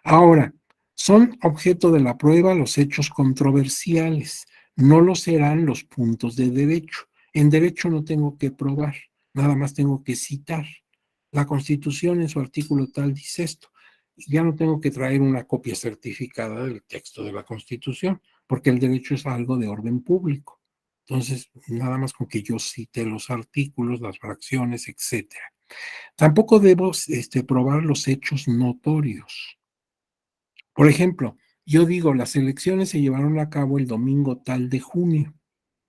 Ahora, son objeto de la prueba los hechos controversiales, no lo serán los puntos de derecho. En derecho no tengo que probar, nada más tengo que citar. La Constitución en su artículo tal dice esto. Ya no tengo que traer una copia certificada del texto de la Constitución, porque el derecho es algo de orden público. Entonces, nada más con que yo cite los artículos, las fracciones, etcétera. Tampoco debo, probar los hechos notorios. Por ejemplo, yo digo, las elecciones se llevaron a cabo el domingo tal de junio.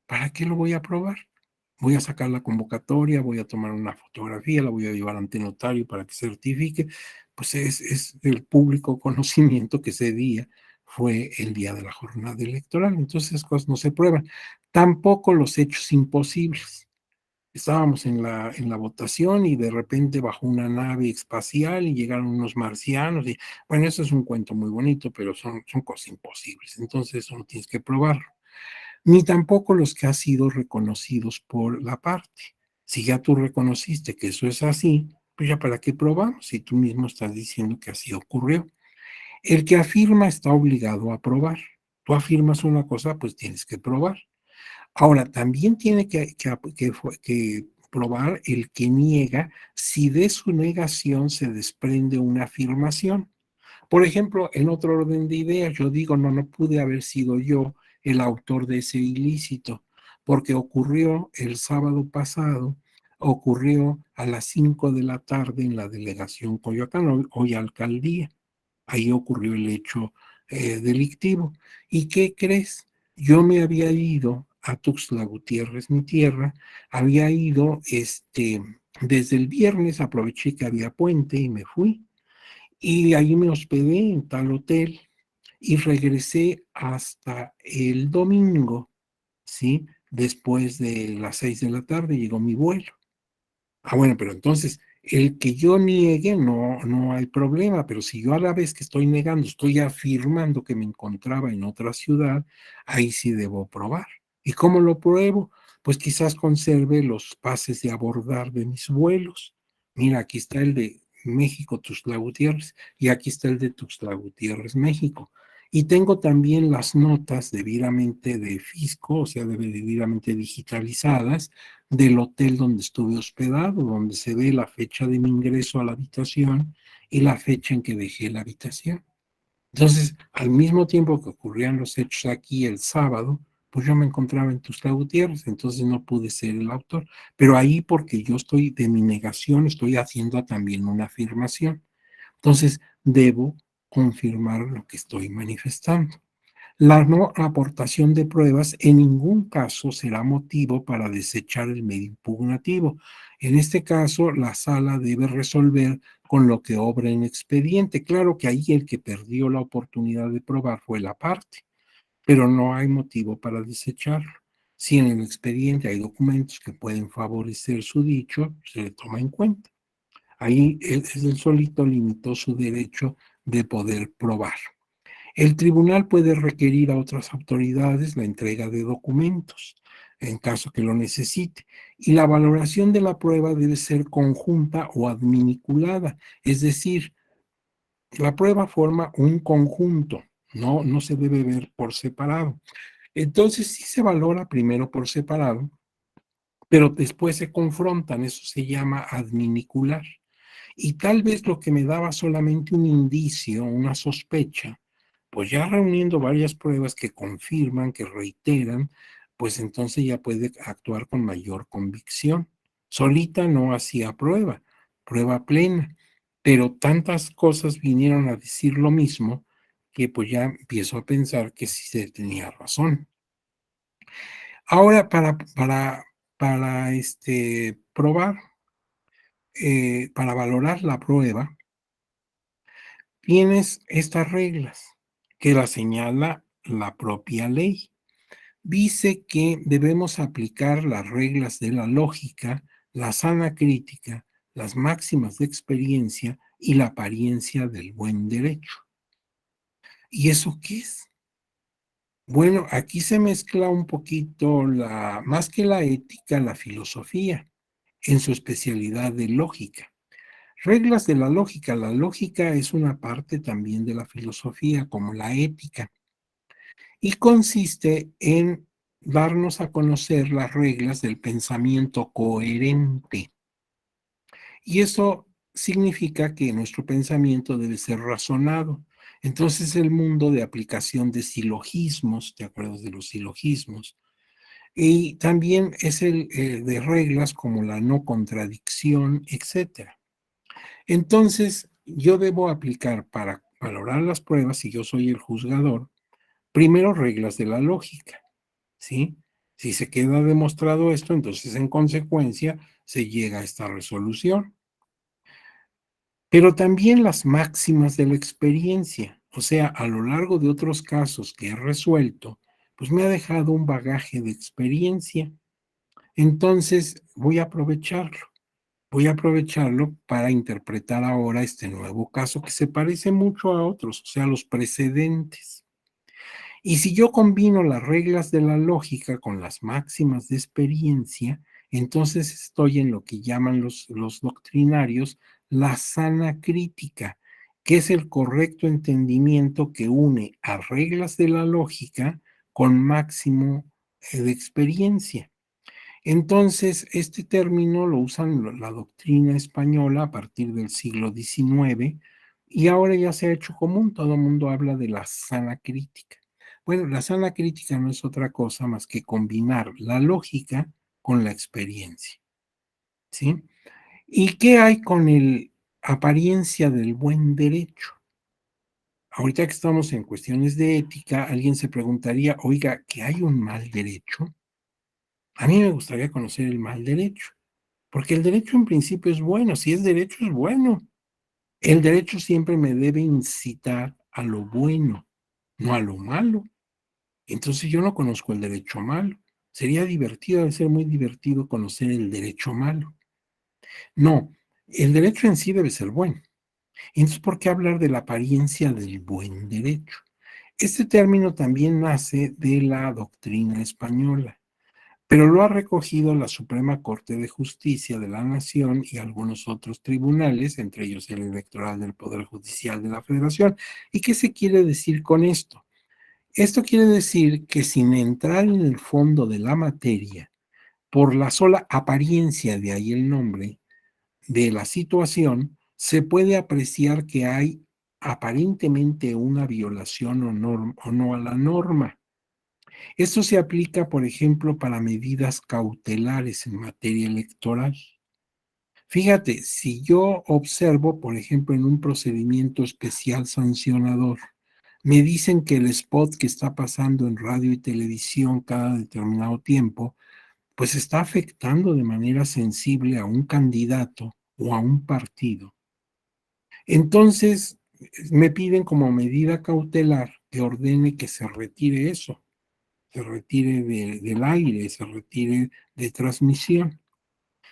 ¿Para qué lo voy a probar? Voy a sacar la convocatoria, voy a tomar una fotografía, la voy a llevar ante notario para que certifique. Pues es del público conocimiento que ese día fue el día de la jornada electoral. Entonces, esas cosas no se prueban. Tampoco los hechos imposibles. Estábamos en la votación y de repente bajó una nave espacial y llegaron unos marcianos y, bueno, eso es un cuento muy bonito, pero son cosas imposibles. Entonces, eso no tienes que probarlo. Ni tampoco los que han sido reconocidos por la parte. Si ya tú reconociste que eso es así, pues ya para qué probamos si tú mismo estás diciendo que así ocurrió. El que afirma está obligado a probar. Tú afirmas una cosa, pues tienes que probar. Ahora, también tiene que probar el que niega si de su negación se desprende una afirmación. Por ejemplo, en otro orden de ideas, yo digo, no, no pude haber sido yo el autor de ese ilícito, porque ocurrió el sábado pasado, ocurrió a las 5 de la tarde en la delegación Coyoacán, hoy alcaldía. Ahí ocurrió el hecho delictivo. ¿Y qué crees? Yo me había ido a Tuxtla Gutiérrez, mi tierra, había ido desde el viernes, aproveché que había puente y me fui. Y ahí me hospedé en tal hotel y regresé hasta el domingo, ¿sí? Después de las 6 de la tarde llegó mi vuelo. Ah, bueno, pero entonces, el que yo niegue no hay problema, pero si yo a la vez que estoy negando, estoy afirmando que me encontraba en otra ciudad, ahí sí debo probar. ¿Y cómo lo pruebo? Pues quizás conserve los pases de abordar de mis vuelos. Mira, aquí está el de México, Tuxtla Gutiérrez, y aquí está el de Tuxtla Gutiérrez, México. Y tengo también las notas debidamente de fisco, o sea, debidamente digitalizadas, del hotel donde estuve hospedado, donde se ve la fecha de mi ingreso a la habitación y la fecha en que dejé la habitación. Entonces, al mismo tiempo que ocurrían los hechos aquí el sábado, pues yo me encontraba en Tuxtla Gutiérrez, entonces no pude ser el autor. Pero ahí, porque yo estoy de mi negación, estoy haciendo también una afirmación. Entonces, debo confirmar lo que estoy manifestando. La no aportación de pruebas en ningún caso será motivo para desechar el medio impugnativo. En este caso, la sala debe resolver con lo que obra en expediente. Claro que ahí el que perdió la oportunidad de probar fue la parte, pero no hay motivo para desecharlo. Si en el expediente hay documentos que pueden favorecer su dicho, se le toma en cuenta. Ahí es el solito limitó su derecho de poder probar. El tribunal puede requerir a otras autoridades la entrega de documentos en caso que lo necesite, y la valoración de la prueba debe ser conjunta o adminiculada, es decir, la prueba forma un conjunto, no se debe ver por separado. Entonces sí se valora primero por separado, pero después se confrontan, eso se llama adminicular. Y tal vez lo que me daba solamente un indicio, una sospecha, pues ya reuniendo varias pruebas que confirman, que reiteran, pues entonces ya puede actuar con mayor convicción. Solita no hacía prueba plena, pero tantas cosas vinieron a decir lo mismo que pues ya empiezo a pensar que sí se tenía razón. Ahora, para probar, para valorar la prueba, tienes estas reglas que las señala la propia ley. Dice que debemos aplicar las reglas de la lógica, la sana crítica, las máximas de experiencia y la apariencia del buen derecho. ¿Y eso qué es? Bueno, aquí se mezcla un poquito más que la ética, la filosofía, en su especialidad de lógica. Reglas de la lógica. La lógica es una parte también de la filosofía, como la ética, y consiste en darnos a conocer las reglas del pensamiento coherente. Y eso significa que nuestro pensamiento debe ser razonado. Entonces el mundo de aplicación de silogismos, ¿te acuerdas de los silogismos? Y también es el de reglas como la no contradicción, etcétera. Entonces, yo debo aplicar para valorar las pruebas, si yo soy el juzgador, primero reglas de la lógica, ¿sí? Si se queda demostrado esto, entonces en consecuencia se llega a esta resolución. Pero también las máximas de la experiencia, o sea, a lo largo de otros casos que he resuelto, pues me ha dejado un bagaje de experiencia. Entonces voy a aprovecharlo para interpretar ahora este nuevo caso que se parece mucho a otros, o sea, los precedentes. Y si yo combino las reglas de la lógica con las máximas de experiencia, entonces estoy en lo que llaman los doctrinarios la sana crítica, que es el correcto entendimiento que une a reglas de la lógica con máximo de experiencia. Entonces, este término lo usan la doctrina española a partir del siglo XIX y ahora ya se ha hecho común, todo el mundo habla de la sana crítica. Bueno, la sana crítica no es otra cosa más que combinar la lógica con la experiencia, ¿sí? ¿Y qué hay con el apariencia del buen derecho? Ahorita que estamos en cuestiones de ética, alguien se preguntaría, oiga, ¿que hay un mal derecho? A mí me gustaría conocer el mal derecho. Porque el derecho en principio es bueno, si es derecho es bueno. El derecho siempre me debe incitar a lo bueno, no a lo malo. Entonces yo no conozco el derecho malo. Sería divertido, debe ser muy divertido conocer el derecho malo. No, el derecho en sí debe ser bueno. Entonces, ¿por qué hablar de la apariencia del buen derecho? Este término también nace de la doctrina española, pero lo ha recogido la Suprema Corte de Justicia de la Nación y algunos otros tribunales, entre ellos el electoral del Poder Judicial de la Federación. ¿Y qué se quiere decir con esto? Esto quiere decir que sin entrar en el fondo de la materia, por la sola apariencia, de ahí el nombre, de la situación, se puede apreciar que hay aparentemente una violación o no a la norma. Esto se aplica, por ejemplo, para medidas cautelares en materia electoral. Fíjate, si yo observo, por ejemplo, en un procedimiento especial sancionador, me dicen que el spot que está pasando en radio y televisión cada determinado tiempo, pues está afectando de manera sensible a un candidato o a un partido. Entonces, me piden como medida cautelar que ordene que se retire eso, se retire del aire, se retire de transmisión,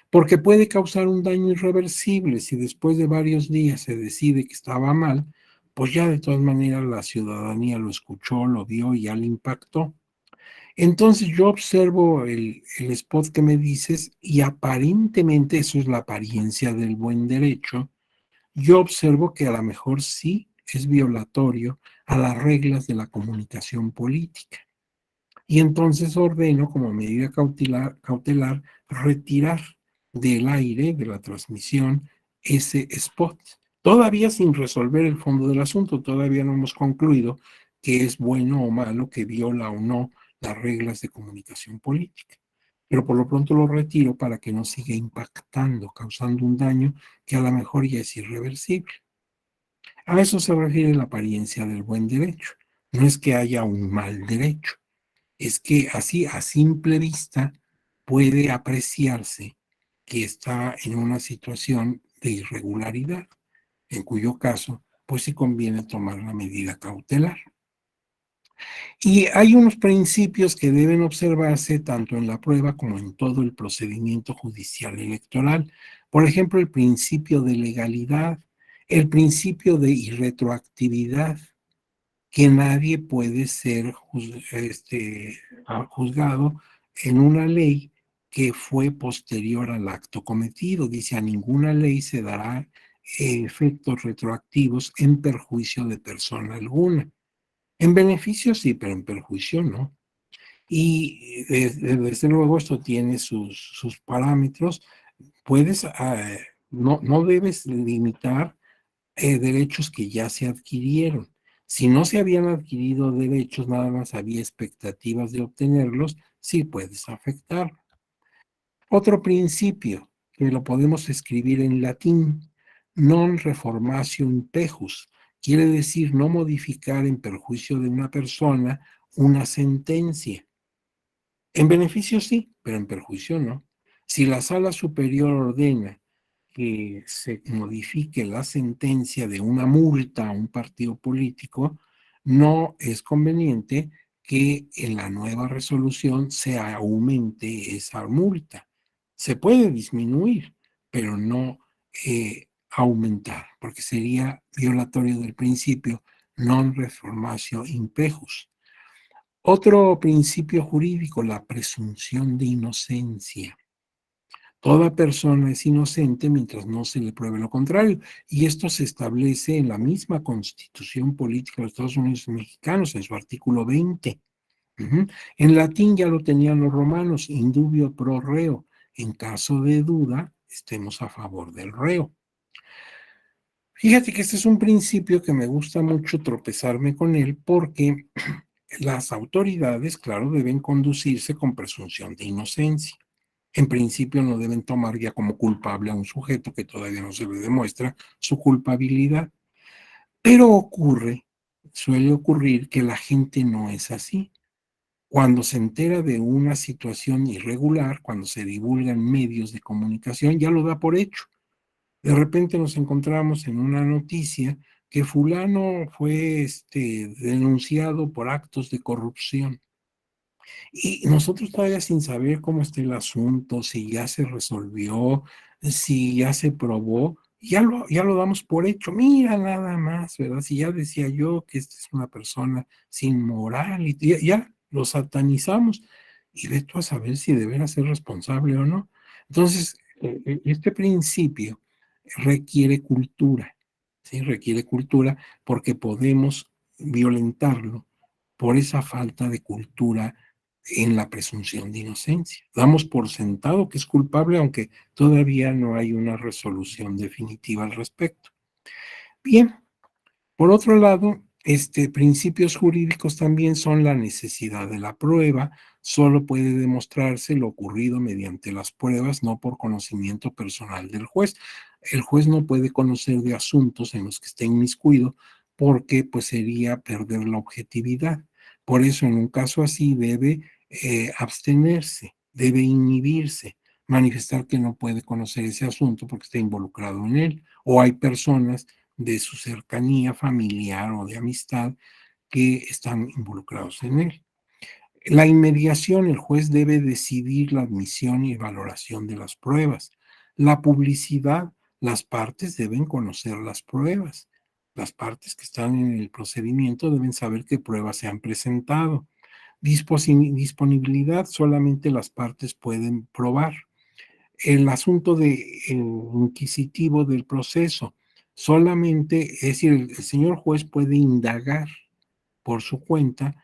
porque puede causar un daño irreversible. Si después de varios días se decide que estaba mal, pues ya de todas maneras la ciudadanía lo escuchó, lo vio y ya le impactó. Entonces yo observo el spot que me dices y aparentemente eso es la apariencia del buen derecho. Yo observo que a lo mejor sí es violatorio a las reglas de la comunicación política. Y entonces ordeno como medida cautelar retirar del aire, de la transmisión, ese spot. Todavía sin resolver el fondo del asunto, todavía no hemos concluido que es bueno o malo, que viola o no las reglas de comunicación política. Pero por lo pronto lo retiro para que no siga impactando, causando un daño que a lo mejor ya es irreversible. A eso se refiere la apariencia del buen derecho. No es que haya un mal derecho, es que así a simple vista puede apreciarse que está en una situación de irregularidad, en cuyo caso, pues sí conviene tomar la medida cautelar. Y hay unos principios que deben observarse tanto en la prueba como en todo el procedimiento judicial electoral. Por ejemplo, el principio de legalidad, el principio de irretroactividad, que nadie puede ser juzgado en una ley que fue posterior al acto cometido. Dice, a ninguna ley se dará efectos retroactivos en perjuicio de persona alguna. En beneficio sí, pero en perjuicio no. Y desde luego esto tiene sus parámetros. Puedes, no debes limitar derechos que ya se adquirieron. Si no se habían adquirido derechos, nada más había expectativas de obtenerlos, sí puedes afectar. Otro principio que lo podemos escribir en latín, non reformatio impejus, quiere decir no modificar en perjuicio de una persona una sentencia. En beneficio sí, pero en perjuicio no. Si la sala superior ordena que se modifique la sentencia de una multa a un partido político, no es conveniente que en la nueva resolución se aumente esa multa. Se puede disminuir, pero no aumentar, porque sería violatorio del principio non reformatio impejus. Otro principio jurídico, la presunción de inocencia. Toda persona es inocente mientras no se le pruebe lo contrario. Y esto se establece en la misma Constitución Política de los Estados Unidos Mexicanos, en su artículo 20. Ujú. En latín ya lo tenían los romanos, indubio pro reo. En caso de duda, estemos a favor del reo. Fíjate que este es un principio que me gusta mucho tropezarme con él porque las autoridades, claro, deben conducirse con presunción de inocencia. En principio no deben tomar ya como culpable a un sujeto que todavía no se le demuestra su culpabilidad. Pero suele ocurrir que la gente no es así. Cuando se entera de una situación irregular, cuando se divulga en medios de comunicación, ya lo da por hecho. De repente nos encontramos en una noticia que fulano fue denunciado por actos de corrupción. Y nosotros todavía sin saber cómo está el asunto, si ya se resolvió, si ya se probó, ya lo damos por hecho. Mira nada más, ¿verdad? Si ya decía yo que esta es una persona sin moral y ya lo satanizamos y ve tú a saber si deberá ser responsable o no. Entonces, este principio requiere cultura, ¿sí? Requiere cultura porque podemos violentarlo por esa falta de cultura en la presunción de inocencia. Damos por sentado que es culpable, aunque todavía no hay una resolución definitiva al respecto. Bien, por otro lado, principios jurídicos también son la necesidad de la prueba. Solo puede demostrarse lo ocurrido mediante las pruebas, no por conocimiento personal del juez. El juez no puede conocer de asuntos en los que esté inmiscuido porque pues sería perder la objetividad. Por eso en un caso así debe abstenerse, debe inhibirse, manifestar que no puede conocer ese asunto porque está involucrado en él. O hay personas de su cercanía familiar o de amistad que están involucrados en él. La inmediación, el juez debe decidir la admisión y valoración de las pruebas. La publicidad, las partes deben conocer las pruebas. Las partes que están en el procedimiento deben saber qué pruebas se han presentado. Disponibilidad, solamente las partes pueden probar. El asunto inquisitivo del proceso, solamente, es decir, el señor juez puede indagar por su cuenta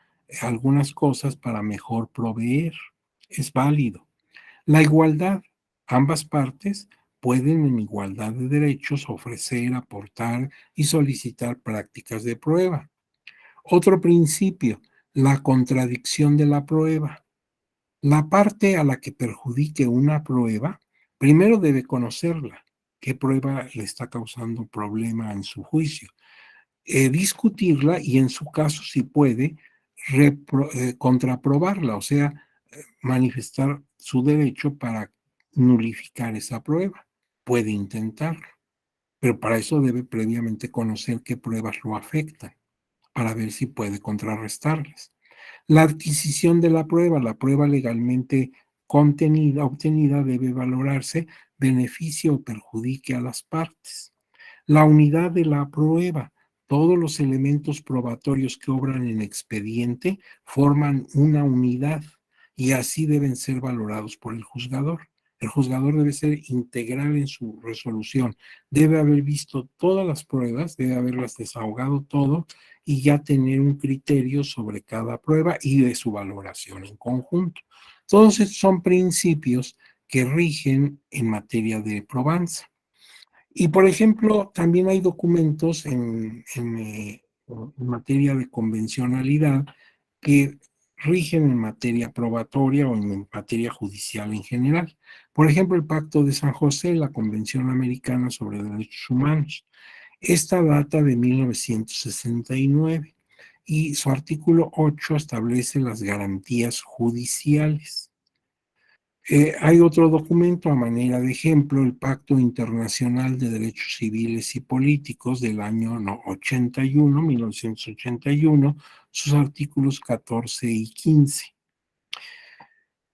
algunas cosas para mejor proveer, es válido. La igualdad, ambas partes pueden en igualdad de derechos ofrecer, aportar y solicitar prácticas de prueba. Otro principio, la contradicción de la prueba. La parte a la que perjudique una prueba, primero debe conocerla, qué prueba le está causando problema en su juicio, discutirla y en su caso, si puede, contraprobarla, o sea, manifestar su derecho para nulificar esa prueba. Puede intentarlo, pero para eso debe previamente conocer qué pruebas lo afectan, para ver si puede contrarrestarlas. La adquisición de la prueba legalmente obtenida debe valorarse, beneficie o perjudique a las partes. La unidad de la prueba. Todos los elementos probatorios que obran en expediente forman una unidad y así deben ser valorados por el juzgador. El juzgador debe ser integral en su resolución. Debe haber visto todas las pruebas, debe haberlas desahogado todo y ya tener un criterio sobre cada prueba y de su valoración en conjunto. Entonces, son principios que rigen en materia de probanza. Y, por ejemplo, también hay documentos en materia de convencionalidad que rigen en materia probatoria o en materia judicial en general. Por ejemplo, el Pacto de San José, la Convención Americana sobre Derechos Humanos. Esta data de 1969 y su artículo 8 establece las garantías judiciales. Hay otro documento a manera de ejemplo, el Pacto Internacional de Derechos Civiles y Políticos del año 81, 1981, sus artículos 14 y 15.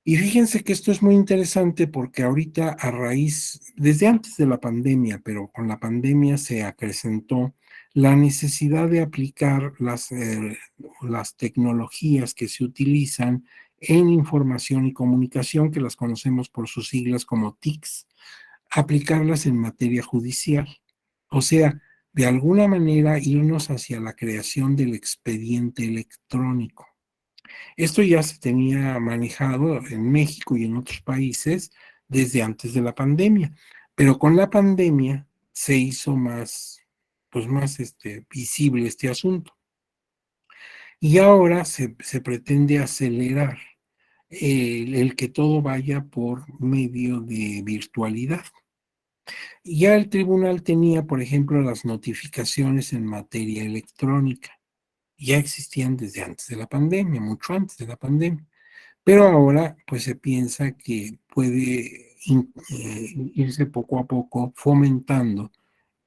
Y fíjense que esto es muy interesante porque ahorita a raíz, desde antes de la pandemia, pero con la pandemia se acrecentó la necesidad de aplicar las tecnologías que se utilizan en información y comunicación, que las conocemos por sus siglas como TICs, aplicarlas en materia judicial. O sea, de alguna manera irnos hacia la creación del expediente electrónico. Esto ya se tenía manejado en México y en otros países desde antes de la pandemia, pero con la pandemia se hizo más, pues más visible este asunto. Y ahora se pretende acelerar el que todo vaya por medio de virtualidad. Ya el tribunal tenía, por ejemplo, las notificaciones en materia electrónica. Ya existían desde antes de la pandemia, mucho antes de la pandemia. Pero ahora, pues se piensa que puede irse poco a poco fomentando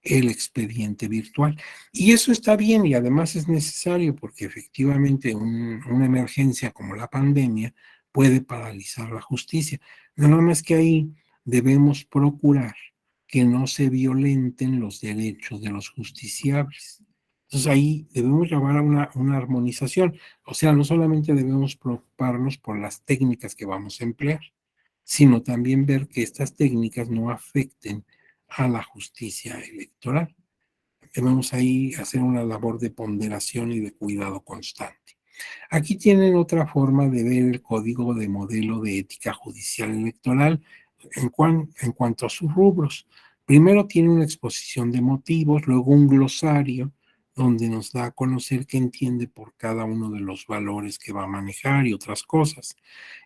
el expediente virtual. Y eso está bien y además es necesario porque efectivamente una emergencia como la pandemia puede paralizar la justicia. Nada más que ahí debemos procurar que no se violenten los derechos de los justiciables. Entonces ahí debemos llevar a una armonización. O sea, no solamente debemos preocuparnos por las técnicas que vamos a emplear, sino también ver que estas técnicas no afecten a la justicia electoral. Debemos ahí hacer una labor de ponderación y de cuidado constante. Aquí tienen otra forma de ver el código de modelo de ética judicial electoral en cuanto a sus rubros. Primero tiene una exposición de motivos, luego un glosario donde nos da a conocer qué entiende por cada uno de los valores que va a manejar y otras cosas.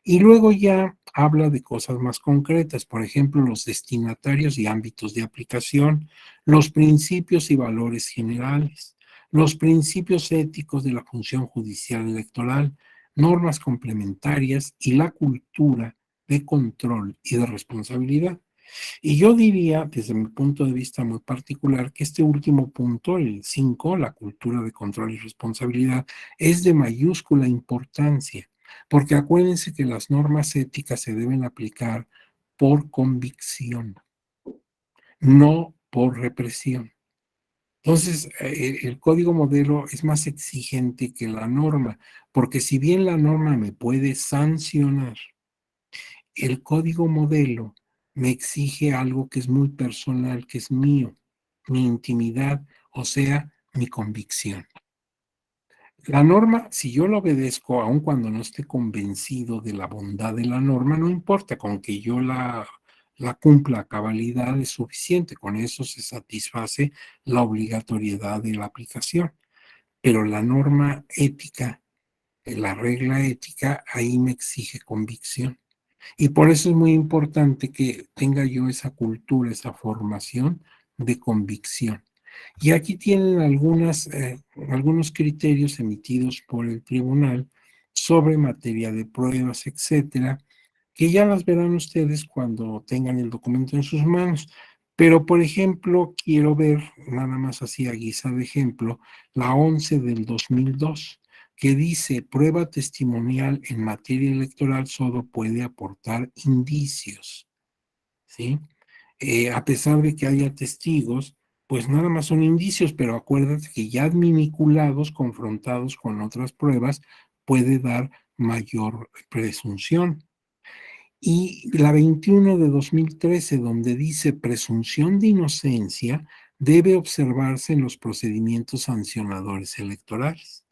Y luego ya habla de cosas más concretas, por ejemplo, los destinatarios y ámbitos de aplicación, los principios y valores generales, los principios éticos de la función judicial electoral, normas complementarias y la cultura de control y de responsabilidad. Y yo diría, desde mi punto de vista muy particular, que este último punto, el 5, la cultura de control y responsabilidad, es de mayúscula importancia, porque acuérdense que las normas éticas se deben aplicar por convicción, no por represión. Entonces, el código modelo es más exigente que la norma, porque si bien la norma me puede sancionar, el código modelo me exige algo que es muy personal, que es mío, mi intimidad, o sea, mi convicción. La norma, si yo la obedezco, aun cuando no esté convencido de la bondad de la norma, no importa, con que yo la cumpla a cabalidad es suficiente, con eso se satisface la obligatoriedad de la aplicación. Pero la norma ética, la regla ética, ahí me exige convicción. Y por eso es muy importante que tenga yo esa cultura, esa formación de convicción. Y aquí tienen algunos criterios emitidos por el tribunal sobre materia de pruebas, etcétera, que ya las verán ustedes cuando tengan el documento en sus manos. Pero, por ejemplo, quiero ver, nada más así a guisa de ejemplo, la 11 del 2002, que dice, prueba testimonial en materia electoral solo puede aportar indicios, ¿sí? A pesar de que haya testigos, pues nada más son indicios, pero acuérdate que ya adminiculados, confrontados con otras pruebas, puede dar mayor presunción. Y la 21 de 2013, donde dice presunción de inocencia, debe observarse en los procedimientos sancionadores electorales.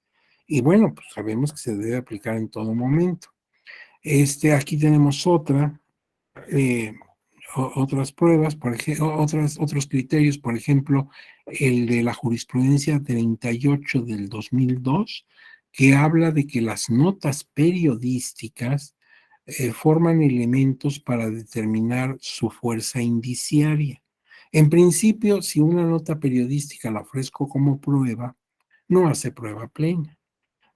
Y bueno, pues sabemos que se debe aplicar en todo momento. Aquí tenemos eh, otras pruebas, por ejemplo, otros criterios, por ejemplo, el de la jurisprudencia 38 del 2002, que habla de que las notas periodísticas forman elementos para determinar su fuerza indiciaria. En principio, si una nota periodística la ofrezco como prueba, no hace prueba plena.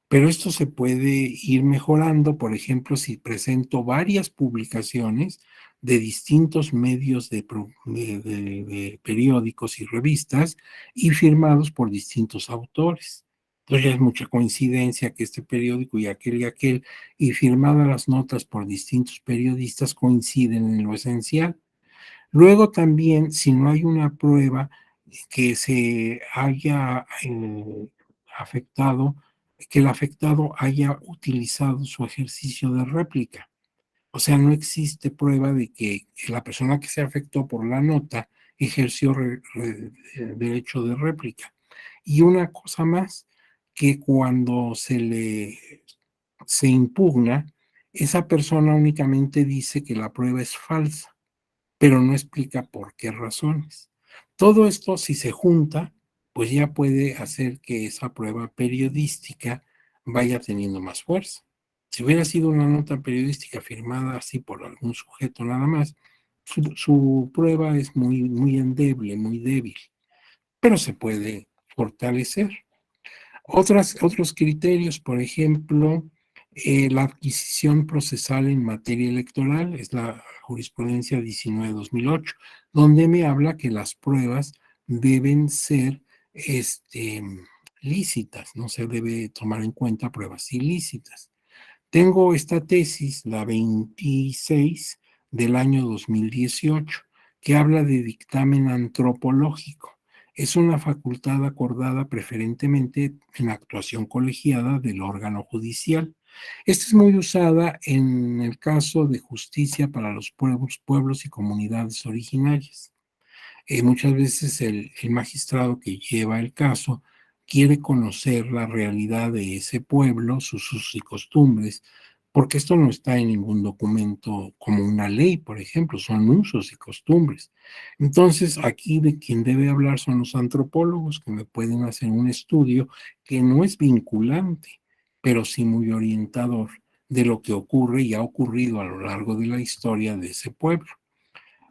Pero esto se puede ir mejorando, por ejemplo, si presento varias publicaciones de distintos medios de periódicos y revistas y firmados por distintos autores. Entonces ya es mucha coincidencia que este periódico y aquel, y firmadas las notas por distintos periodistas coinciden en lo esencial. Luego también, si no hay una prueba que se haya afectado, que el afectado haya utilizado su ejercicio de réplica. O sea, no existe prueba de que la persona que se afectó por la nota ejerció derecho de réplica. Y una cosa más, que cuando se impugna, esa persona únicamente dice que la prueba es falsa, pero no explica por qué razones. Todo esto, si se junta, pues ya puede hacer que esa prueba periodística vaya teniendo más fuerza. Si hubiera sido una nota periodística firmada así por algún sujeto nada más, su prueba es muy endeble, muy débil, pero se puede fortalecer. Otros criterios, por ejemplo, la adquisición procesal en materia electoral, es la jurisprudencia 19-2008, donde me habla que las pruebas deben ser lícitas, no se debe tomar en cuenta pruebas ilícitas. Tengo esta tesis, la 26 del año 2018, que habla de dictamen antropológico. Es una facultad acordada preferentemente en actuación colegiada del órgano judicial. Esta es muy usada en el caso de justicia para los pueblos y comunidades originarias. Muchas veces el magistrado que lleva el caso quiere conocer la realidad de ese pueblo, sus usos y costumbres, porque esto no está en ningún documento como una ley, por ejemplo, son usos y costumbres. Entonces, aquí de quien debe hablar son los antropólogos que me pueden hacer un estudio que no es vinculante, pero sí muy orientador de lo que ocurre y ha ocurrido a lo largo de la historia de ese pueblo.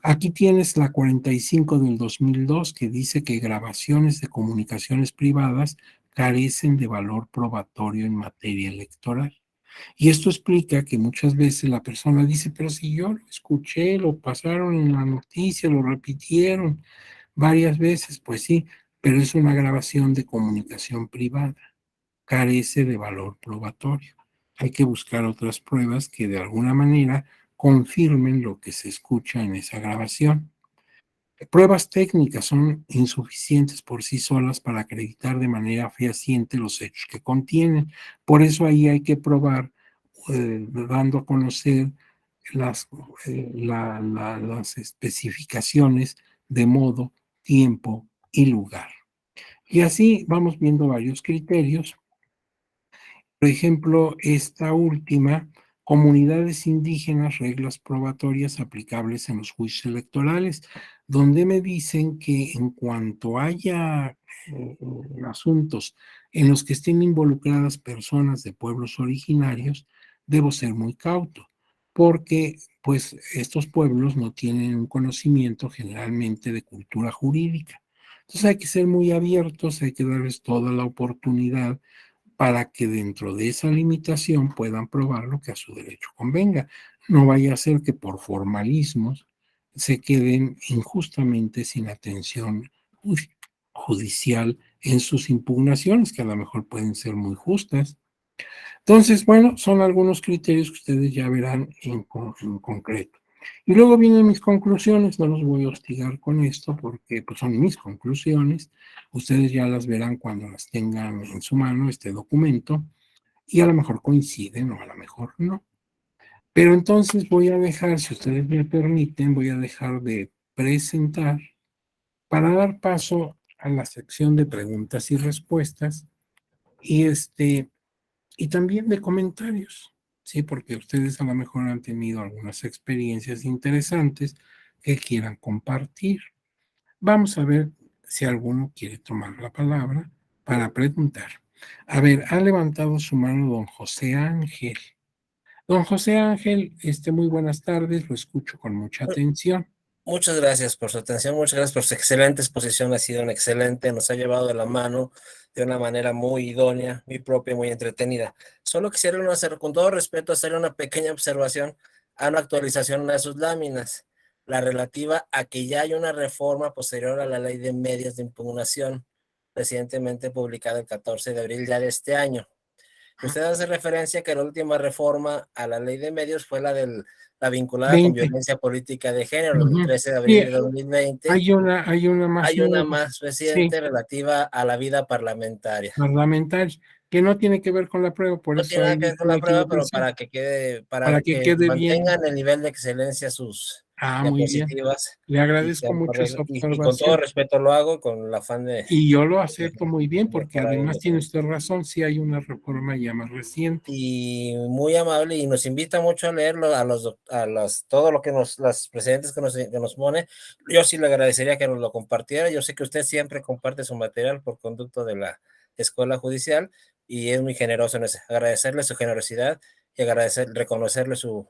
Aquí tienes la 45 del 2002 que dice que grabaciones de comunicaciones privadas carecen de valor probatorio en materia electoral. Y esto explica que muchas veces la persona dice, pero si yo lo escuché, lo pasaron en la noticia, lo repitieron varias veces, pues sí, pero es una grabación de comunicación privada, carece de valor probatorio. Hay que buscar otras pruebas que de alguna manera confirmen lo que se escucha en esa grabación. Pruebas técnicas son insuficientes por sí solas para acreditar de manera fehaciente los hechos que contienen. Por eso ahí hay que probar, dando a conocer las, las especificaciones de modo, tiempo y lugar. Y así vamos viendo varios criterios. Por ejemplo, esta última, comunidades indígenas, reglas probatorias aplicables en los juicios electorales, donde me dicen que en cuanto haya asuntos en los que estén involucradas personas de pueblos originarios, debo ser muy cauto, porque pues estos pueblos no tienen un conocimiento generalmente de cultura jurídica. Entonces hay que ser muy abiertos, hay que darles toda la oportunidad para que dentro de esa limitación puedan probar lo que a su derecho convenga. No vaya a ser que por formalismos se queden injustamente sin atención judicial en sus impugnaciones, que a lo mejor pueden ser muy justas. Entonces, bueno, son algunos criterios que ustedes ya verán en concreto. Y luego vienen mis conclusiones, no los voy a hostigar con esto porque pues, son mis conclusiones. Ustedes ya las verán cuando las tengan en su mano, este documento, y a lo mejor coinciden o a lo mejor no. Pero entonces voy a dejar, si ustedes me permiten, voy a dejar de presentar para dar paso a la sección de preguntas y respuestas y y también de comentarios, ¿sí? Porque ustedes a lo mejor han tenido algunas experiencias interesantes que quieran compartir. Vamos a ver si alguno quiere tomar la palabra para preguntar. A ver, ha levantado su mano don José Ángel. Don José Ángel, muy buenas tardes, lo escucho con mucha atención. Muchas gracias por su atención, muchas gracias por su excelente exposición, ha sido una excelente, nos ha llevado de la mano de una manera muy idónea, muy propia, muy entretenida. Solo quisiera hacer, con todo respeto, hacer una pequeña observación a una actualización de sus láminas, la relativa a que ya hay una reforma posterior a la ley de medios de impugnación, recientemente publicada el 14 de abril ya de este año. Usted hace referencia que la última reforma a la ley de medios fue la vinculada con 20. violencia política de género, el Ujú. 13 de Sí, abril de 2020. hay una más Hay una nueva, más sí, reciente relativa a la vida parlamentaria. parlamentaria, que no tiene que ver con la prueba, por No eso tiene nada que hay ver con una la prueba, pero equivocación, para para que que quede bien. mantengan el nivel de excelencia sus Muy bien. diapositivas Le y agradezco sean mucho esa y con todo observación. respeto lo hago, con el afán de Y yo lo acepto muy bien, porque mejorar el además tiene documento. usted razón, sí hay una reforma ya más reciente. Y muy amable y nos invita mucho a leerlo todo lo que las precedentes que nos pone. Yo sí le agradecería que nos lo compartiera. Yo sé que usted siempre comparte su material por conducto de la escuela judicial y es muy generoso en eso. Agradecerle su generosidad y reconocerle su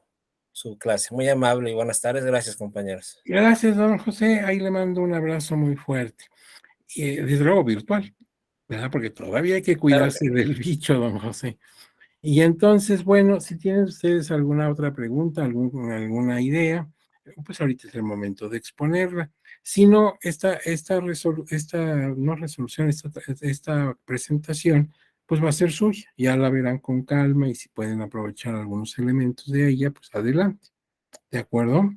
clase. Muy amable y buenas tardes. Gracias, compañeros. Gracias, don José. Ahí le mando un abrazo muy fuerte. Desde luego virtual, ¿verdad? Porque todavía hay que Claro que cuidarse del bicho, don José. Y entonces, bueno, si tienen ustedes alguna otra pregunta, alguna idea, pues ahorita es el momento de exponerla. Si no, no resolución, esta presentación, pues va a ser suya. Ya la verán con calma y si pueden aprovechar algunos elementos de ella, pues adelante. ¿De acuerdo?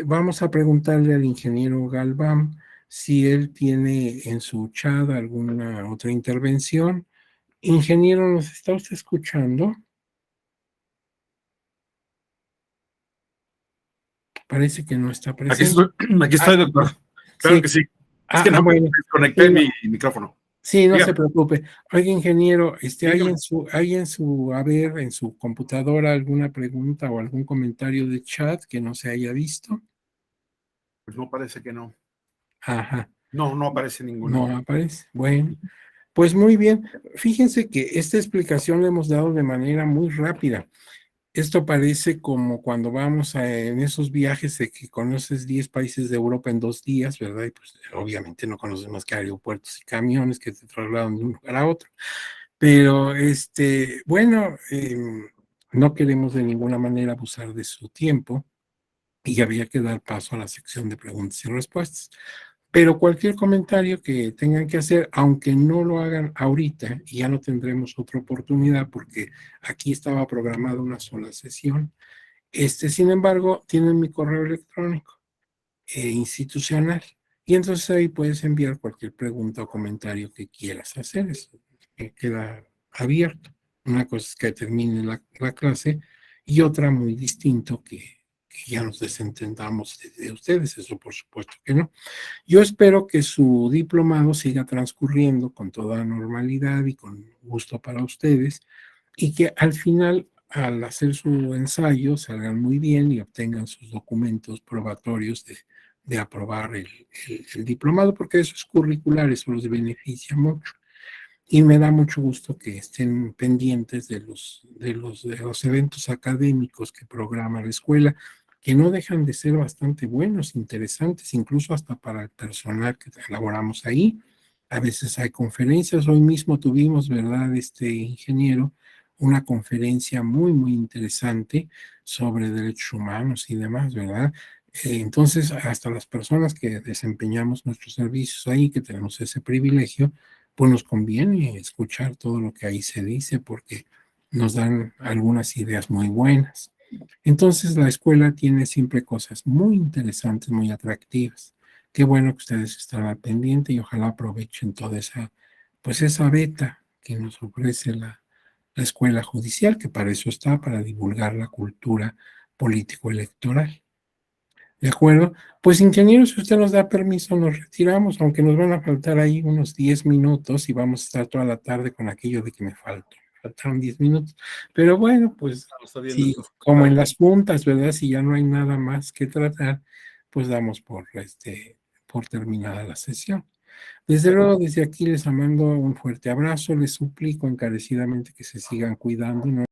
Vamos a preguntarle al ingeniero Galván si él tiene en su chat alguna otra intervención. Ingeniero, ¿nos está usted escuchando? Parece que no está Aquí presente. estoy, aquí Ah, estoy, doctor. Claro sí. que sí. Es que no me Bueno. desconecté Sí, no, mi micrófono. sí, no se Dígame, preocupe. Oiga, ingeniero, ¿hay dígame. en su computadora alguna pregunta o algún comentario de chat que no se haya visto? Pues no, parece que no. Ajá, No, no aparece ninguna. no aparece. Bueno, pues muy bien. Fíjense que esta explicación la hemos dado de manera muy rápida. Esto parece como cuando vamos en esos viajes de que conoces 10 países de Europa en 2 días, ¿verdad? Y pues obviamente no conoces más que aeropuertos y camiones que te trasladan de un lugar a otro. Pero bueno, no queremos de ninguna manera abusar de su tiempo y había que dar paso a la sección de preguntas y respuestas. Pero cualquier comentario que tengan que hacer, aunque no lo hagan ahorita, y ya no tendremos otra oportunidad porque aquí estaba programada una sola sesión, sin embargo, tienen mi correo electrónico institucional. Y entonces ahí puedes enviar cualquier pregunta o comentario que quieras hacer. Eso queda abierto. Una cosa es que termine la clase y otra muy distinto que ya nos desentendamos de ustedes. Eso por supuesto que no. Yo espero que su diplomado siga transcurriendo con toda normalidad y con gusto para ustedes y que al final, al hacer su ensayo, salgan muy bien y obtengan sus documentos probatorios de aprobar el diplomado, porque eso es curricular, eso los beneficia mucho. Y me da mucho gusto que estén pendientes de los eventos académicos que programa la escuela, que no dejan de ser bastante buenos, interesantes, incluso hasta para el personal que elaboramos ahí. A veces hay conferencias, hoy mismo tuvimos, ¿verdad, ingeniero? Una conferencia muy, muy interesante sobre derechos humanos y demás, ¿verdad? Entonces, hasta las personas que desempeñamos nuestros servicios ahí, que tenemos ese privilegio, pues nos conviene escuchar todo lo que ahí se dice porque nos dan algunas ideas muy buenas. Entonces la escuela tiene siempre cosas muy interesantes, muy atractivas. Qué bueno que ustedes están al pendiente y ojalá aprovechen toda esa beta que nos ofrece la escuela judicial, que para eso está, para divulgar la cultura político-electoral. ¿De acuerdo? Pues ingeniero, si usted nos da permiso, nos retiramos, aunque nos van a faltar ahí unos 10 minutos y vamos a estar toda la tarde con aquello de que me faltaron 10 minutos. Pero bueno, pues No, está bien, sí, doctor. como Claro en que las sí. juntas, ¿verdad? Si ya no hay nada más que tratar, pues damos por terminada la sesión. Desde luego, desde aquí les mando un fuerte abrazo, les suplico encarecidamente que se sigan cuidando. No